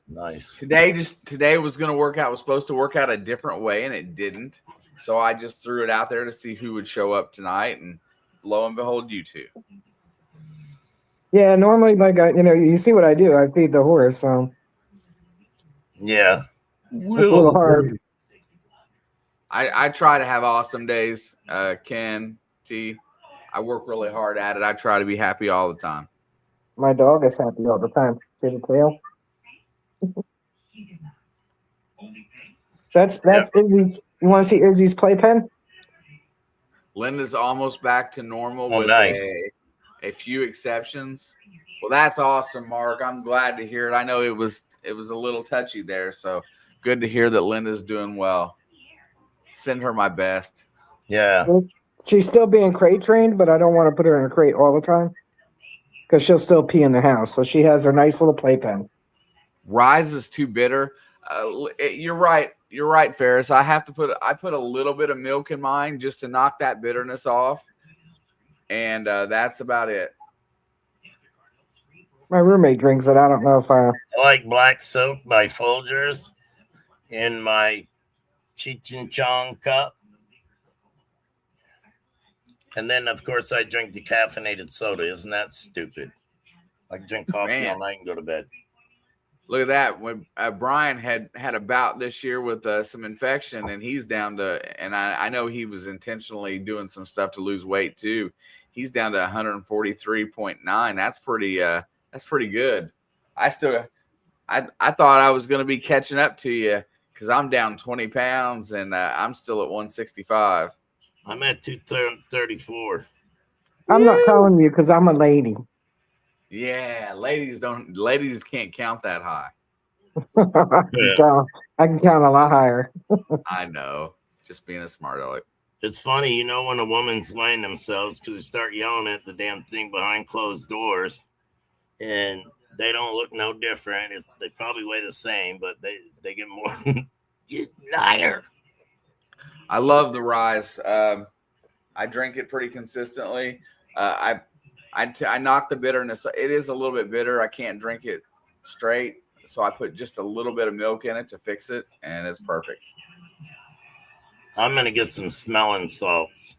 [SPEAKER 2] nice.
[SPEAKER 1] Today was going to work out. Was supposed to work out a different way, and it didn't. So I just threw it out there to see who would show up tonight, and lo and behold, you two.
[SPEAKER 6] Yeah, normally, like you see what I do. I feed the horse, so
[SPEAKER 2] yeah,
[SPEAKER 6] it's a little hard.
[SPEAKER 1] I try to have awesome days, Ken T. I work really hard at it. I try to be happy all the time.
[SPEAKER 6] My dog is happy all the time. See the tail? That's Izzy's. You want to see Izzy's playpen?
[SPEAKER 1] Linda's almost back to normal with
[SPEAKER 2] nice.
[SPEAKER 1] a few exceptions. Well, that's awesome, Mark. I'm glad to hear it. I know it was a little touchy there, so good to hear that Linda's doing well. Send her my best.
[SPEAKER 2] Yeah.
[SPEAKER 6] She's still being crate trained, but I don't want to put her in a crate all the time because she'll still pee in the house. So she has her nice little playpen.
[SPEAKER 1] Rise is too bitter. You're right. You're right, Ferris. I put a little bit of milk in mine just to knock that bitterness off, and that's about it.
[SPEAKER 6] My roommate drinks it. I don't know if
[SPEAKER 2] I like Black Soap by Folgers in my Cheech and Chong cup. And then, of course, I drink decaffeinated soda. Isn't that stupid? I can drink coffee all night and go to bed.
[SPEAKER 1] Look at that. When Brian had a bout this year with some infection, and he's down to, and I know he was intentionally doing some stuff to lose weight too. He's down to 143.9. That's pretty good. I thought I was going to be catching up to you because I'm down 20 pounds and I'm still at 165.
[SPEAKER 2] I'm at 234.
[SPEAKER 6] I'm not calling you because I'm a lady.
[SPEAKER 1] Yeah, ladies can't count that high.
[SPEAKER 6] I can count a lot higher.
[SPEAKER 1] I know. Just being a smart aleck.
[SPEAKER 2] It's funny, when a woman's weighing themselves because they start yelling at the damn thing behind closed doors, and they don't look no different. They probably weigh the same, but they get more. You liar.
[SPEAKER 1] I love the Rise. I drink it pretty consistently. I knock the bitterness. It is a little bit bitter. I can't drink it straight, so I put just a little bit of milk in it to fix it, and it's perfect.
[SPEAKER 2] I'm going to get some smelling salts.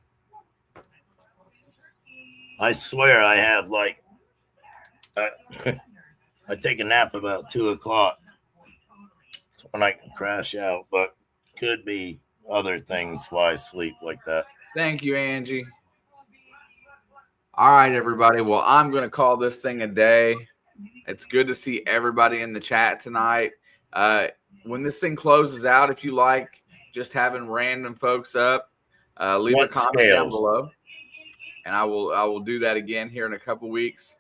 [SPEAKER 2] I swear I have I take a nap about 2:00. That's when I can crash out, but could be other things why I sleep like that.
[SPEAKER 1] Thank you, Angie. All right, everybody. Well, I'm going to call this thing a day. It's good to see everybody in the chat tonight. When this thing closes out, if you like just having random folks up, leave a comment down below, and I will do that again here in a couple weeks.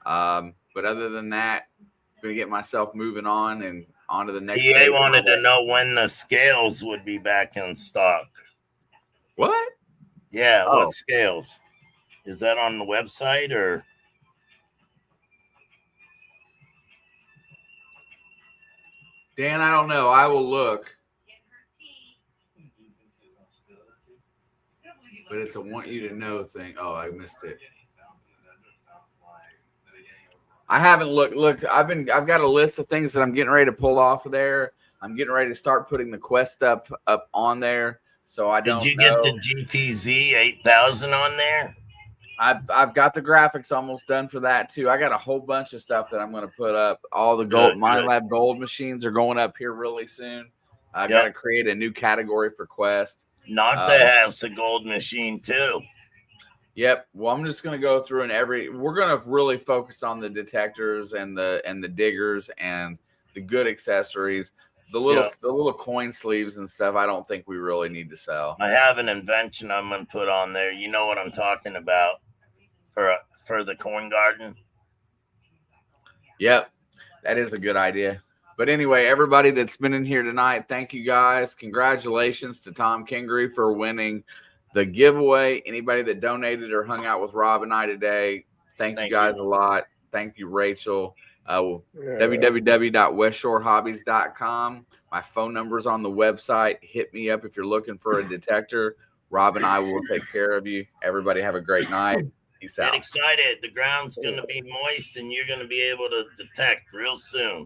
[SPEAKER 1] But other than that, I'm going to get myself moving on and on to the next.
[SPEAKER 2] EA wanted to know when the scales would be back in stock.
[SPEAKER 1] What?
[SPEAKER 2] Yeah, what scales? Is that on the website or?
[SPEAKER 1] Dan, I don't know. I will look. But it's a want you to know thing. Oh, I missed it. I haven't looked. I've got a list of things that I'm getting ready to pull off of there. I'm getting ready to start putting the Quest stuff up on there. So I don't know.
[SPEAKER 2] Did you get the GPZ 8000 on there?
[SPEAKER 1] I've got the graphics almost done for that too. I got a whole bunch of stuff that I'm going to put up. All the gold Minelab gold machines are going up here really soon. I got to create a new category for Quest.
[SPEAKER 2] Not the House of Gold machine too.
[SPEAKER 1] Yep. Well, I'm just gonna go through and we're gonna really focus on the detectors and the diggers and the good accessories. The little coin sleeves and stuff, I don't think we really need to sell.
[SPEAKER 2] I have an invention I'm gonna put on there. You know what I'm talking about for the coin garden.
[SPEAKER 1] Yep, that is a good idea. But anyway, everybody that's been in here tonight, thank you guys. Congratulations to Tom Kingery for winning the giveaway. Anybody that donated or hung out with Rob and I today, thank you guys a lot. Thank you, Rachel. www.westshorehobbies.com. My phone number's on the website. Hit me up if you're looking for a detector. Rob and I will take care of you. Everybody have a great night. Peace out.
[SPEAKER 2] Get excited. The ground's going to be moist and you're going to be able to detect real soon.